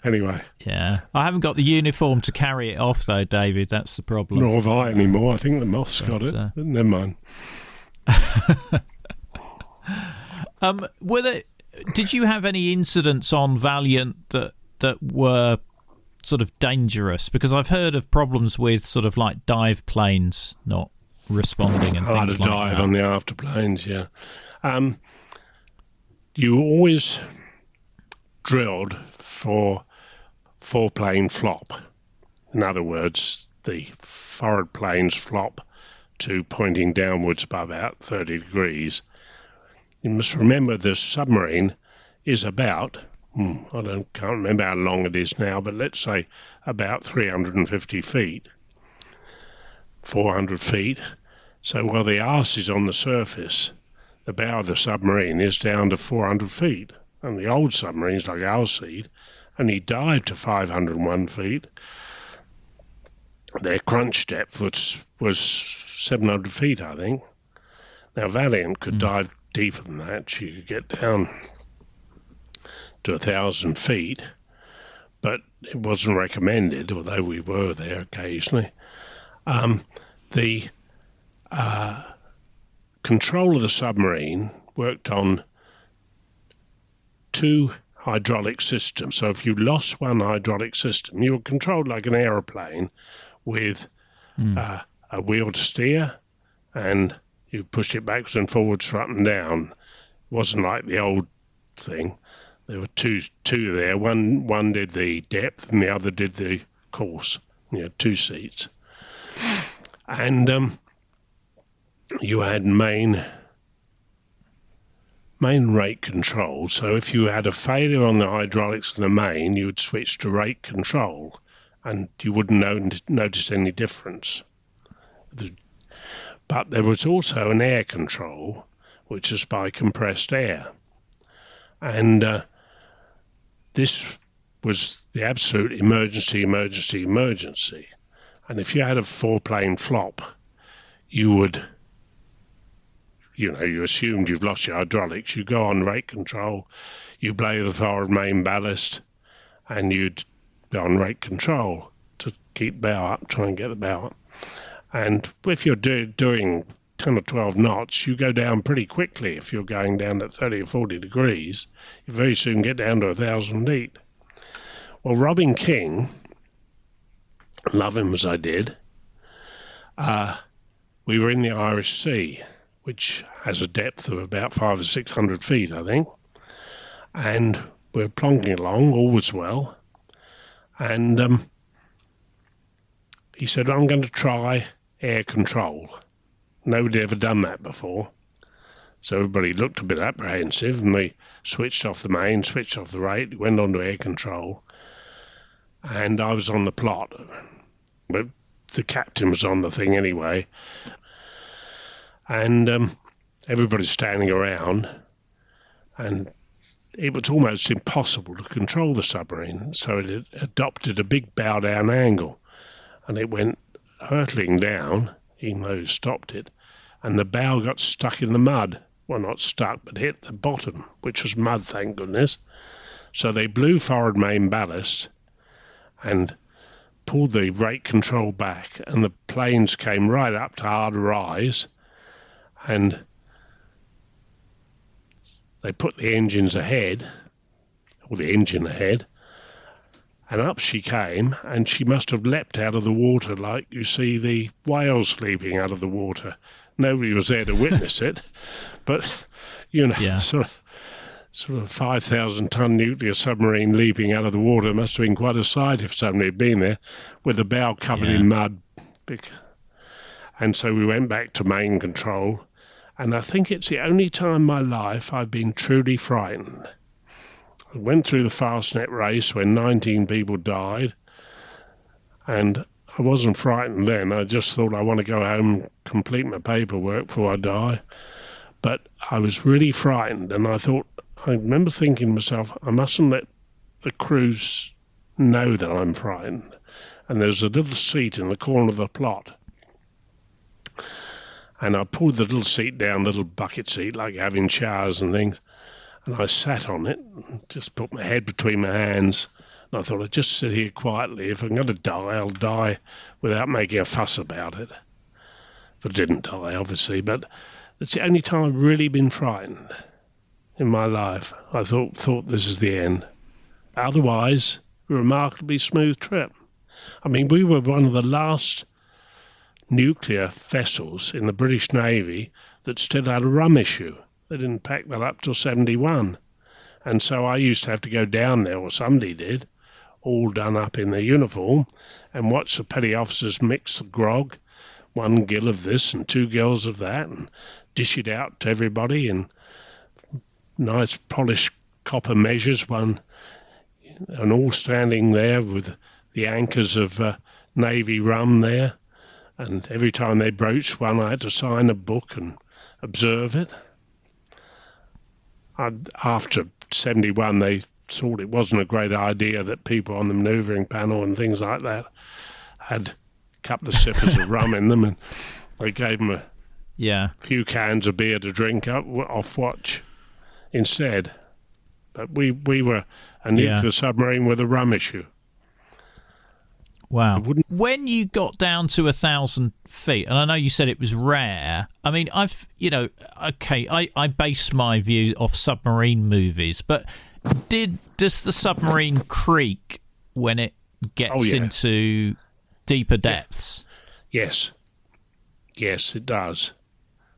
Anyway. Yeah. I haven't got the uniform to carry it off, though, David. That's the problem. Nor have I anymore. I think the Moth's got it. But never mind. Did you have any incidents on Valiant that were sort of dangerous? Because I've heard of problems with sort of like dive planes not responding and hard things to like dive that. on the after planes, yeah. You always drilled for four-plane flop. In other words, the forward planes flop to pointing downwards by about 30 degrees. You must remember the submarine is about, can't remember how long it is now, but let's say about 350 feet, 400 feet. So while the arse is on the surface, the bow of the submarine is down to 400 feet. And the old submarines, like our Seed, only dive to 501 feet. Their crunch depth was 700 feet, I think. Now, Valiant could dive deeper than that. She could get down to 1,000 feet, but it wasn't recommended, although we were there occasionally. The control of the submarine worked on two hydraulic systems. So if you lost one hydraulic system, you were controlled like an aeroplane with a wheel to steer, and you pushed it backwards and forwards, up and down. It wasn't like the old thing. There were two there. One did the depth and the other did the course. You had two seats. And you had main rate control. So if you had a failure on the hydraulics in the main, you would switch to rate control, and you wouldn't notice any difference. But there was also an air control, which is by compressed air. And this was the absolute emergency. And if you had a four-plane flop, you assumed you've lost your hydraulics. You go on rate control, you blow the forward main ballast, and you'd be on rate control to keep bow up, try and get the bow up. And if you're doing 10 or 12 knots, you go down pretty quickly. If you're going down at 30 or 40 degrees, you very soon get down to 1,000 feet. Well, Robin King, love him as I did, we were in the Irish Sea, which has a depth of about 500 or 600 feet, I think. And we're plonking along, all was well. And he said, I'm going to try air control. Nobody ever done that before. So everybody looked a bit apprehensive, and we switched off the main, switched off the rate, went on to air control. And I was on the plot. But the captain was on the thing anyway. And everybody's standing around, and it was almost impossible to control the submarine. So it adopted a big bow down angle, and it went hurtling down, even though it stopped it, and the bow got stuck in the mud. Well, not stuck, but hit the bottom, which was mud, thank goodness. So they blew forward main ballast and pulled the rate control back, and the planes came right up to hard rise, and they put the engines ahead, or the engine ahead, and up she came, and she must have leapt out of the water like you see the whales leaping out of the water. Nobody was there to witness it, but, sort of 5,000-ton nuclear submarine leaping out of the water must have been quite a sight if somebody had been there, with the bow covered in mud. And so we went back to main control, and I think it's the only time in my life I've been truly frightened. I went through the Fastnet race when 19 people died, and I wasn't frightened then. I just thought I want to go home and complete my paperwork before I die. But I was really frightened, and I remember thinking to myself, I mustn't let the crews know that I'm frightened. And there's a little seat in the corner of the plot. And I pulled the little seat down, little bucket seat, like having showers and things. And I sat on it, and just put my head between my hands. And I thought, I'd just sit here quietly. If I'm going to die, I'll die without making a fuss about it. But I didn't die, obviously. But it's the only time I've really been frightened in my life. I thought this is the end. Otherwise, a remarkably smooth trip. I mean, we were one of the last nuclear vessels in the British Navy that still had a rum issue. They didn't pack that up till 71. And so I used to have to go down there, or somebody did, all done up in their uniform, and watch the petty officers mix the grog, 1 gill of this and 2 gills of that, and dish it out to everybody in nice polished copper measures, and all standing there with the anchors of Navy rum there. And every time they broached one, I had to sign a book and observe it. After 71, they thought it wasn't a great idea that people on the manoeuvring panel and things like that had a couple of sippers of rum in them, and they gave them a few cans of beer to drink off watch instead. But we were a nuclear submarine with a rum issue. Wow. When you got down to 1,000 feet, and I know you said it was rare, I mean, I base my view off submarine movies, but does the submarine creak when it gets into deeper depths? Yes, it does.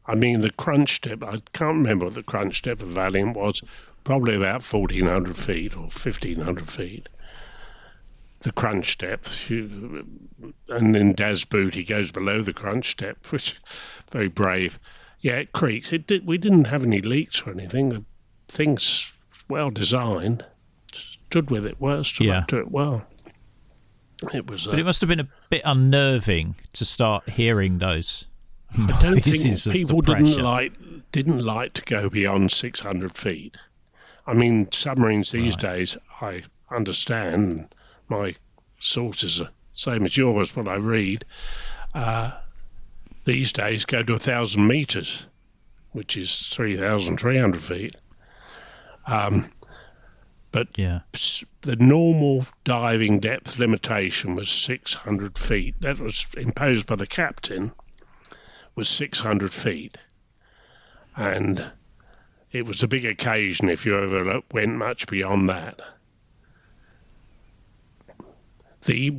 I mean, the crunch depth, I can't remember what the crunch depth of Valiant was, probably about 1,400 feet or 1,500 feet. The crunch depth, and in Daz Boot he goes below the crunch depth, which is very brave. Yeah, it creaks. We didn't have any leaks or anything. The thing's well designed. Stood with it well, stood up to it well. It was. But it must have been a bit unnerving to start hearing those. I don't think people didn't like to go beyond 600 feet. I mean, submarines these days, I understand. My sources are same as yours, what I read, these days go to 1,000 meters, which is 3,300 feet. But the normal diving depth limitation was 600 feet. That was imposed by the captain, was 600 feet. And it was a big occasion if you ever went much beyond that. We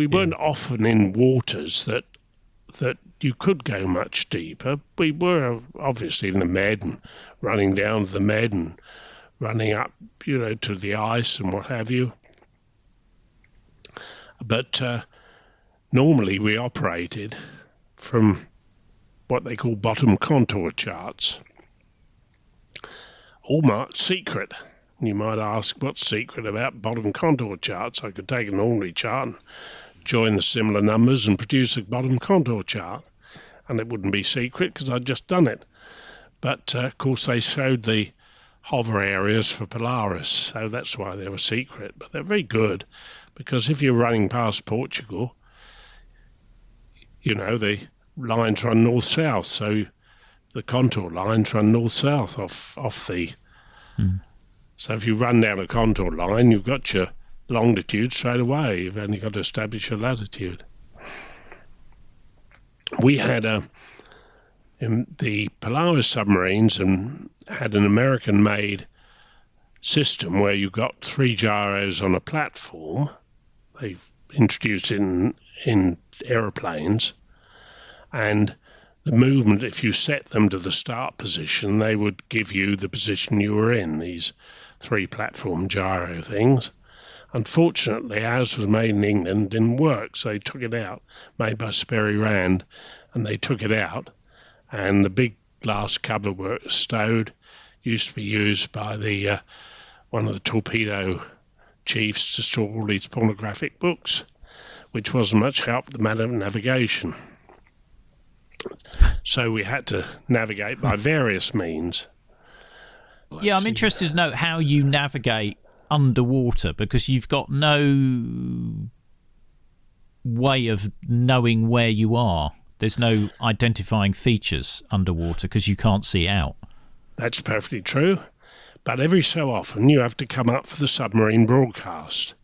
weren't often in waters that you could go much deeper. We were obviously in the Med and running down the Med and running up, to the ice and what have you. But normally we operated from what they call bottom contour charts, all marked secret. You might ask, what's secret about bottom contour charts? I could take an ordinary chart and join the similar numbers and produce a bottom contour chart, and it wouldn't be secret because I'd just done it. But, of course, they showed the hover areas for Polaris, so that's why they were secret. But they're very good, because if you're running past Portugal, the lines run north-south, so the contour lines run north-south off the... So if you run down a contour line, you've got your longitude straight away. You've only got to establish your latitude. We had the Polaris submarines had an American-made system where you got 3 gyros on a platform. They introduced it in aeroplanes, and the movement, if you set them to the start position, they would give you the position you were in, these 3 platform gyro things. Unfortunately, ours was made in England, didn't work, so they took it out, made by Sperry Rand, and they took it out, and the big glass cover where it was stowed used to be used by the one of the torpedo chiefs to store all these pornographic books, which wasn't much help with the matter of navigation. So we had to navigate by various means. Yeah, I'm interested to know how you navigate underwater because you've got no way of knowing where you are. There's no identifying features underwater because you can't see out. That's perfectly true. But every so often you have to come up for the submarine broadcast,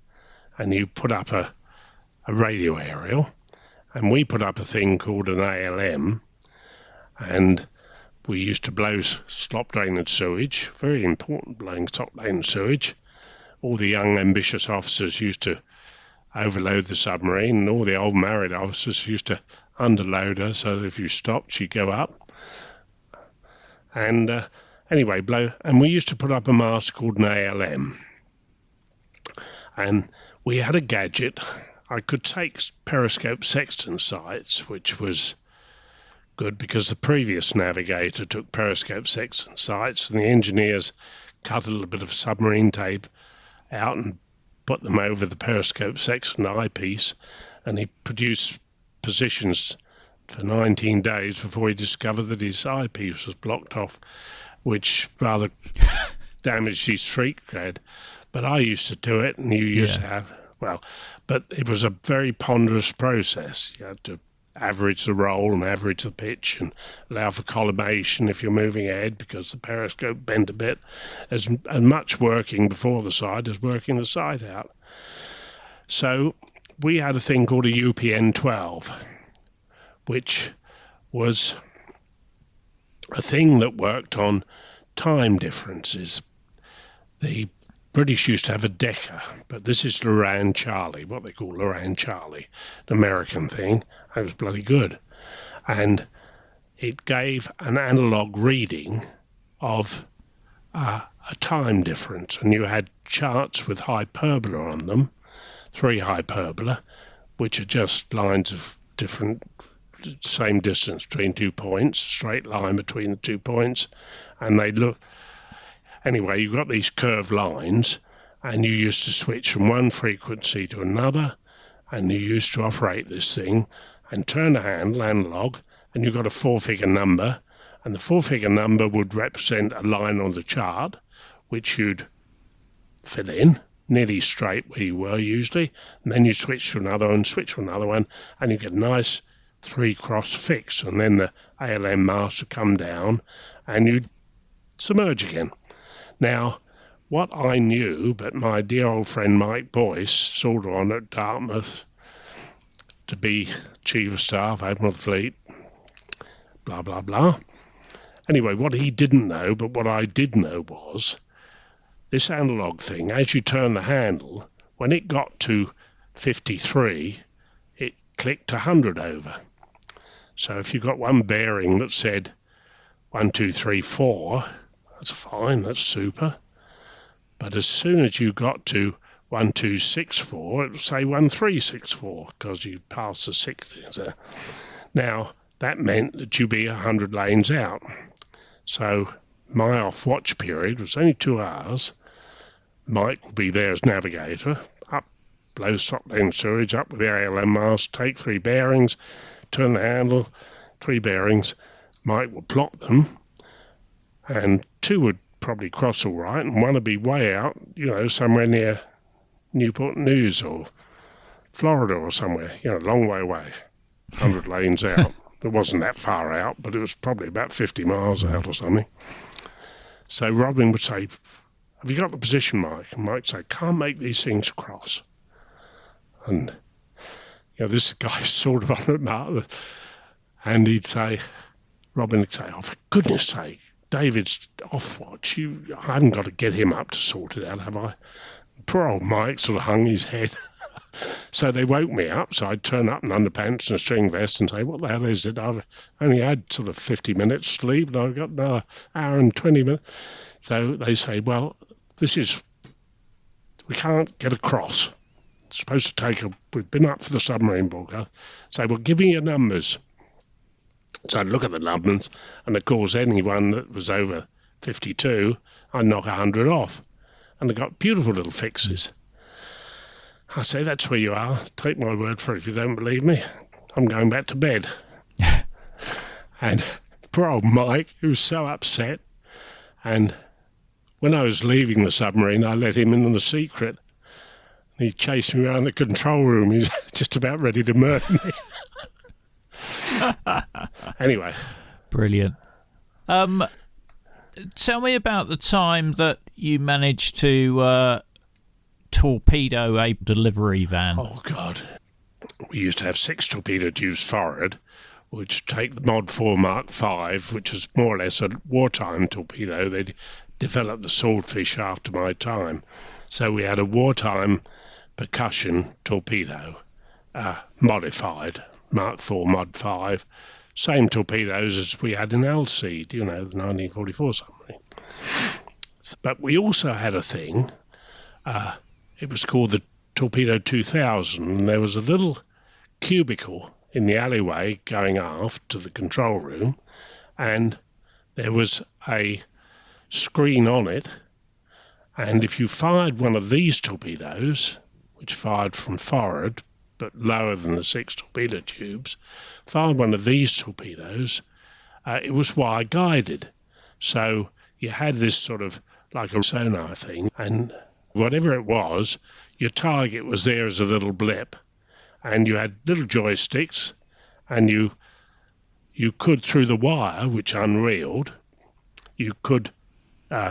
and you put up a radio aerial, and we put up a thing called an ALM, and we used to blow slop drainage sewage, very important, blowing slop drainage sewage. All the young ambitious officers used to overload the submarine, and all the old married officers used to underload her so that if you stopped she'd go up. And anyway, and we used to put up a mast called an ALM, and we had a gadget. I could take periscope sextant sights, which was good because the previous navigator took periscope sextant sights, and the engineers cut a little bit of submarine tape out and put them over the periscope sextant eyepiece, and he produced positions for 19 days before he discovered that his eyepiece was blocked off, which rather damaged his street cred. But I used to do it, and you used to have, but it was a very ponderous process. You had to average the roll and average the pitch and allow for collimation if you're moving ahead because the periscope bent a bit. As much working before the side as working the side out. So we had a thing called a UPN 12, which was a thing that worked on time differences. The British used to have a Decca, but this is Loran Charlie, what they call Loran Charlie, the American thing. It was bloody good. And it gave an analogue reading of a time difference, and you had charts with hyperbola on them, 3 hyperbola, which are just lines of different, same distance between 2 points, straight line between the 2 points, and they look. Anyway, you've got these curved lines, and you used to switch from one frequency to another, and you used to operate this thing and turn the handle analog, and you got a 4-figure number, and the 4-figure number would represent a line on the chart, which you'd fill in, nearly straight where you were usually, and then you switch to another one, switch to another one, and you get a nice 3-cross fix, and then the ALM mast would come down, and you'd submerge again. Now, what I knew, but my dear old friend Mike Boyce, sort of on at Dartmouth to be Chief of Staff, Admiral of the Fleet, blah, blah, blah. Anyway, what he didn't know, but what I did know was this analogue thing, as you turn the handle, when it got to 53, it clicked 100 over. So if you got one bearing that said 1, 2, 3, 4, that's fine, that's super. But as soon as you got to 1, 2, 6, 4, it would say 1, 3, 6, 4 because you passed the 6. Now, that meant that you'd be 100 lanes out. So my off-watch period was only 2 hours. Mike would be there as navigator, up, blow slop lane sewage, up with the ALM mast, take 3 bearings, turn the handle, 3 bearings. Mike would plot them, and 2 would probably cross all right, and 1 would be way out, somewhere near Newport News or Florida or somewhere, a long way away, 100 lanes out. It wasn't that far out, but it was probably about 50 miles out or something. So Robin would say, "Have you got the position, Mike?" And Mike would say, "Can't make these things cross." And, this guy sort of on the mark, and he'd say, Robin would say, "Oh, for goodness sake, David's off watch. I haven't got to get him up to sort it out, have I?" Poor old Mike sort of hung his head. So they woke me up, so I'd turn up in underpants and a string vest and say, "What the hell is it? I've only had sort of 50 minutes sleep, and I've got another hour and 20 minutes. So they say, "Well, we can't get across. It's supposed to we've been up for the submarine broadcast. So we'll give you your numbers." So I'd look at the numbers, and of course anyone that was over 52, I'd knock 100 off. And they got beautiful little fixes. I say, "That's where you are. Take my word for it if you don't believe me. I'm going back to bed." And poor old Mike, who was so upset. And when I was leaving the submarine, I let him in on the secret. He chased me around the control room. He's just about ready to murder me. Anyway. Brilliant. Tell me about the time that you managed to torpedo a delivery van. Oh, God. We used to have 6 torpedo tubes forward, which take the Mod 4 Mark V, which was more or less a wartime torpedo. They'd developed the Swordfish after my time. So we had a wartime percussion torpedo, modified, Mark 4 Mod 5. Same torpedoes as we had in Alcide, the 1944 submarine. But we also had a thing, it was called the Torpedo 2000, and there was a little cubicle in the alleyway going aft to the control room, and there was a screen on it, and if you fired one of these torpedoes, which fired from forward, but lower than the 6 torpedo tubes, fired one of these torpedoes, it was wire guided. So you had this sort of like a sonar thing, and whatever it was, your target was there as a little blip, and you had little joysticks, and you could, through the wire, which unreeled, you could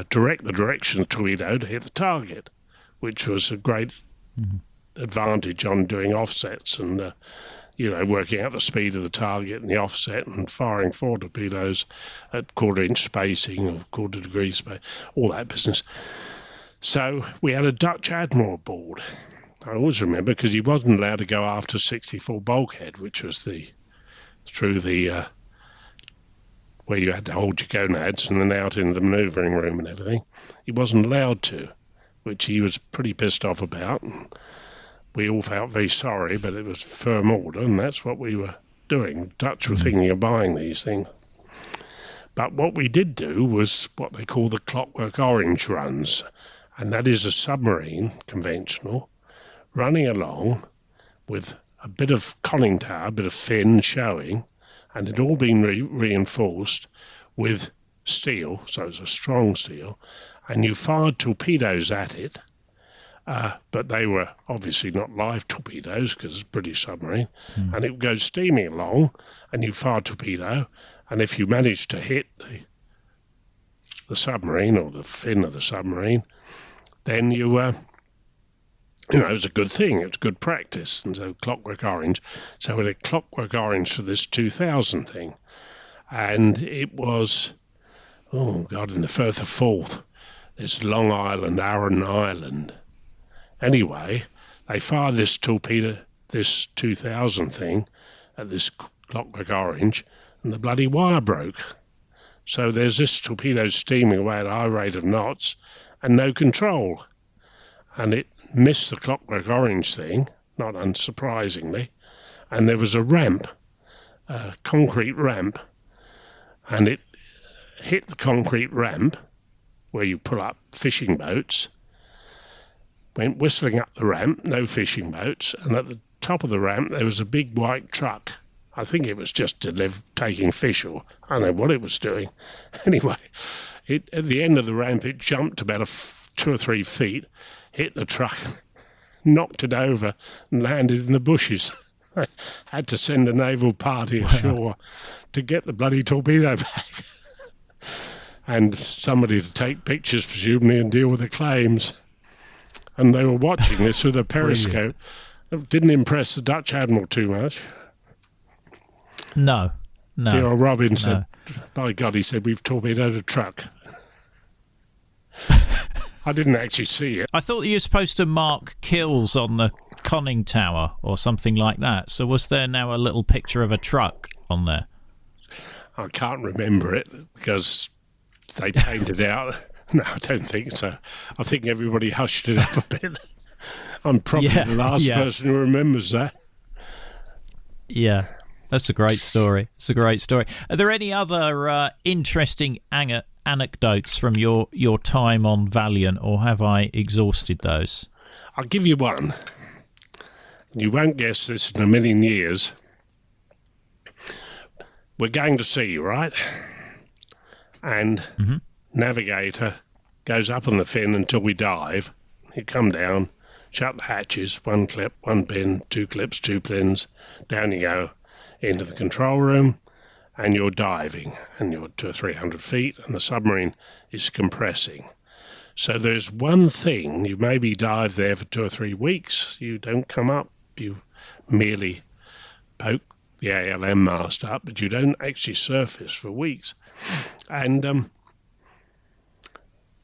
direct the direction of the torpedo to hit the target, which was a great advantage on doing offsets and working out the speed of the target and the offset and firing 4 torpedoes at quarter-inch spacing or quarter-degree space, all that business. So we had a Dutch admiral aboard. I always remember, because he wasn't allowed to go after 64 bulkhead, which was where you had to hold your gonads and then out in the manoeuvring room and everything. He wasn't allowed to, which he was pretty pissed off about. And we all felt very sorry, but it was firm order, and that's what we were doing. Dutch were thinking of buying these things. But what we did do was what they call the Clockwork Orange runs, and that is a submarine, conventional, running along with a bit of conning tower, a bit of fin showing, and it all been reinforced with steel, so it's a strong steel, and you fired torpedoes at it, but they were obviously not live torpedoes because it's a British submarine, and it would go steaming along, and you fire torpedo, and if you managed to hit the submarine or the fin of the submarine, then it was a good thing. It was good practice. And so Clockwork Orange. So we had a Clockwork Orange for this 2000 thing. And it was, in the Firth of Forth, this Long Island, Arran Island. Anyway, they fired this torpedo, this 2000 thing, at this Clockwork Orange, and the bloody wire broke. So there's this torpedo steaming away at a high rate of knots and no control. And it missed the Clockwork Orange thing, not unsurprisingly, and there was a ramp, a concrete ramp, and it hit the concrete ramp where you pull up fishing boats, went whistling up the ramp, no fishing boats, and at the top of the ramp there was a big white truck. I think it was just taking fish, or I don't know what it was doing. Anyway, at the end of the ramp it jumped about 2 or 3 feet, hit the truck, knocked it over and landed in the bushes. I had to send a naval party ashore to get the bloody torpedo back. And somebody to take pictures, presumably, and deal with the claims. And they were watching this with a periscope. It didn't impress the Dutch admiral too much. No. Dear old Robin said, by God, he said, we've torpedoed a truck. I didn't actually see it. I thought you were supposed to mark kills on the conning tower or something like that. So was there now a little picture of a truck on there? I can't remember it because they painted out. No, I don't think so. I think everybody hushed it up a bit. I'm probably the last person who remembers that. Yeah, that's a great story. It's a great story. Are there any other interesting anecdotes from your time on Valiant, or have I exhausted those? I'll give you one. You won't guess this in a million years. We're going to sea, right? And navigator goes up on the fin until we dive. You come down, shut the hatches, 1 clip, 1 pin, 2 clips, 2 pins, down you go into the control room, and you're diving, and you're 200 or 300 feet, and the submarine is compressing. So there's one thing, you maybe dive there for 2 or 3 weeks, you don't come up, you merely poke the ALM mast up, but you don't actually surface for weeks. And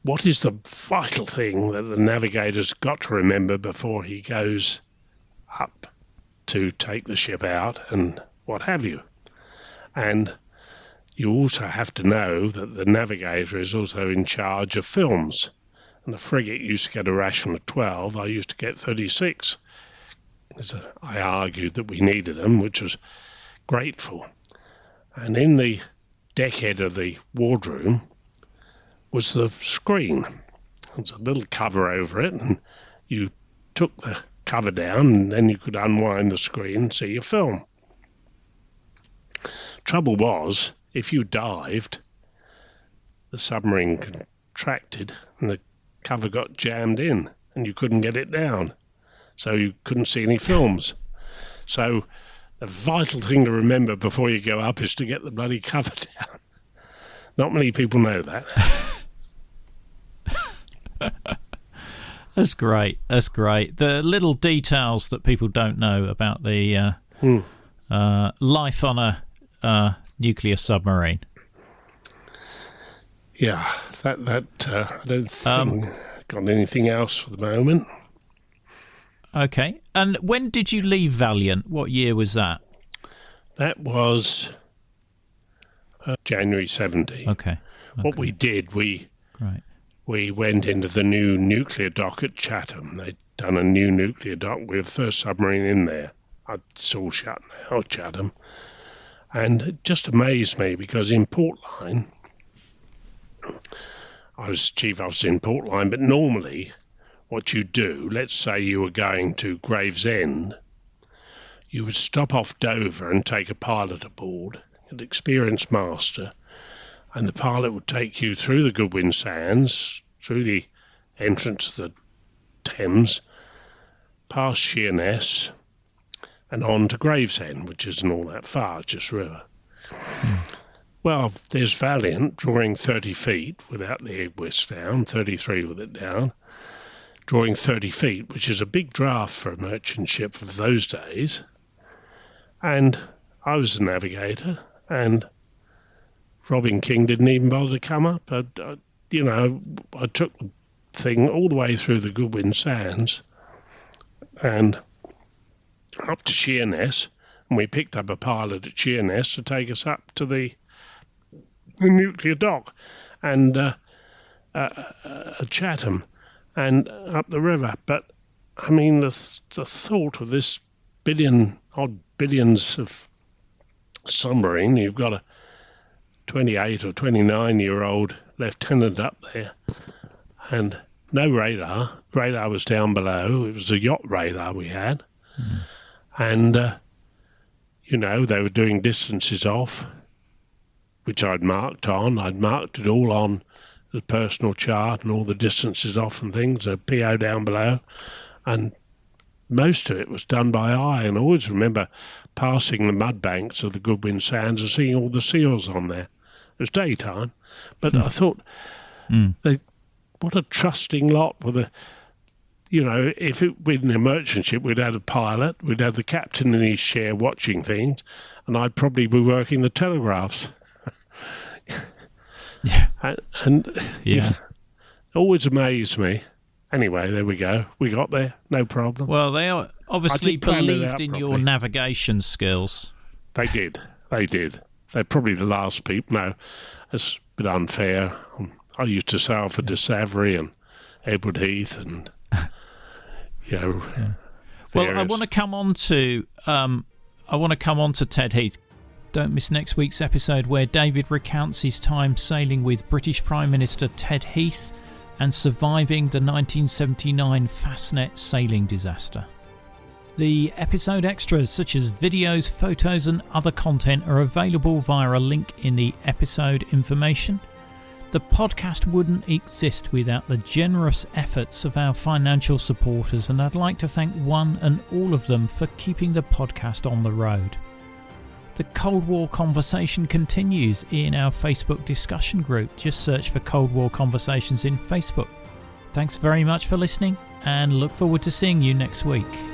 what is the vital thing that the navigator's got to remember before he goes up to take the ship out and what have you? And you also have to know that the navigator is also in charge of films. And the frigate used to get a ration of 12. I used to get 36. I argued that we needed them, which was grateful. And in the deckhead of the wardroom was the screen. There was a little cover over it, and you took the cover down, and then you could unwind the screen and see your film. Trouble was, if you dived, the submarine contracted, and the cover got jammed in, and you couldn't get it down. So you couldn't see any films. So the vital thing to remember before you go up is to get the bloody cover down. Not many people know that. That's great. That's great. The little details that people don't know about the life on a nuclear submarine. Yeah, that I don't think got anything else for the moment. Okay. And when did you leave Valiant? What year was that? That was January 70. Okay. What we did, we went into the new nuclear dock at Chatham. They'd done a new nuclear dock. We were the first submarine in there. It's all shut now, Chatham. And it just amazed me because in Portline, I was chief officer in Portline, but normally what you do, let's say you were going to Gravesend, you would stop off Dover and take a pilot aboard, an experienced master, and the pilot would take you through the Goodwin Sands, through the entrance to the Thames, past Sheerness, and on to Gravesend, which isn't all that far, just river. Well, there's Valiant drawing 30 feet without the egg whisk down, 33 with it down, drawing 30 feet, which is a big draft for a merchant ship of those days. And I was the navigator, and Robin King didn't even bother to come up. I took the thing all the way through the Goodwin Sands and up to Sheerness, and we picked up a pilot at Sheerness to take us up to the nuclear dock and Chatham and up the river. But I mean, the thought of this billions of submarine, you've got a 28 or 29-year-old lieutenant up there, and no radar. Radar was down below. It was a yacht radar we had, and they were doing distances off, which I'd marked on. I'd marked it all on the personal chart and all the distances off and things, a PO down below, and most of it was done by eye. And I always remember passing the mud banks of the Goodwin Sands and seeing all the seals on there. It was daytime, but I thought, what a trusting lot for the, if we'd in a merchant ship, we'd had a pilot, we'd have the captain in his chair watching things, and I'd probably be working the telegraphs. Yeah. And it always amazed me. Anyway, there we go. We got there, no problem. Well, they obviously believed in your navigation skills. They did. They're probably the last people. No, it's a bit unfair. I used to sail for De Savary and Edward Heath, and Well, I want to come on to Ted Heath. Don't miss next week's episode where David recounts his time sailing with British Prime Minister Ted Heath and surviving the 1979 Fastnet sailing disaster. The episode extras such as videos, photos and other content are available via a link in the episode information. The podcast wouldn't exist without the generous efforts of our financial supporters, and I'd like to thank one and all of them for keeping the podcast on the road. The Cold War conversation continues in our Facebook discussion group. Just search for Cold War Conversations in Facebook. Thanks very much for listening, and look forward to seeing you next week.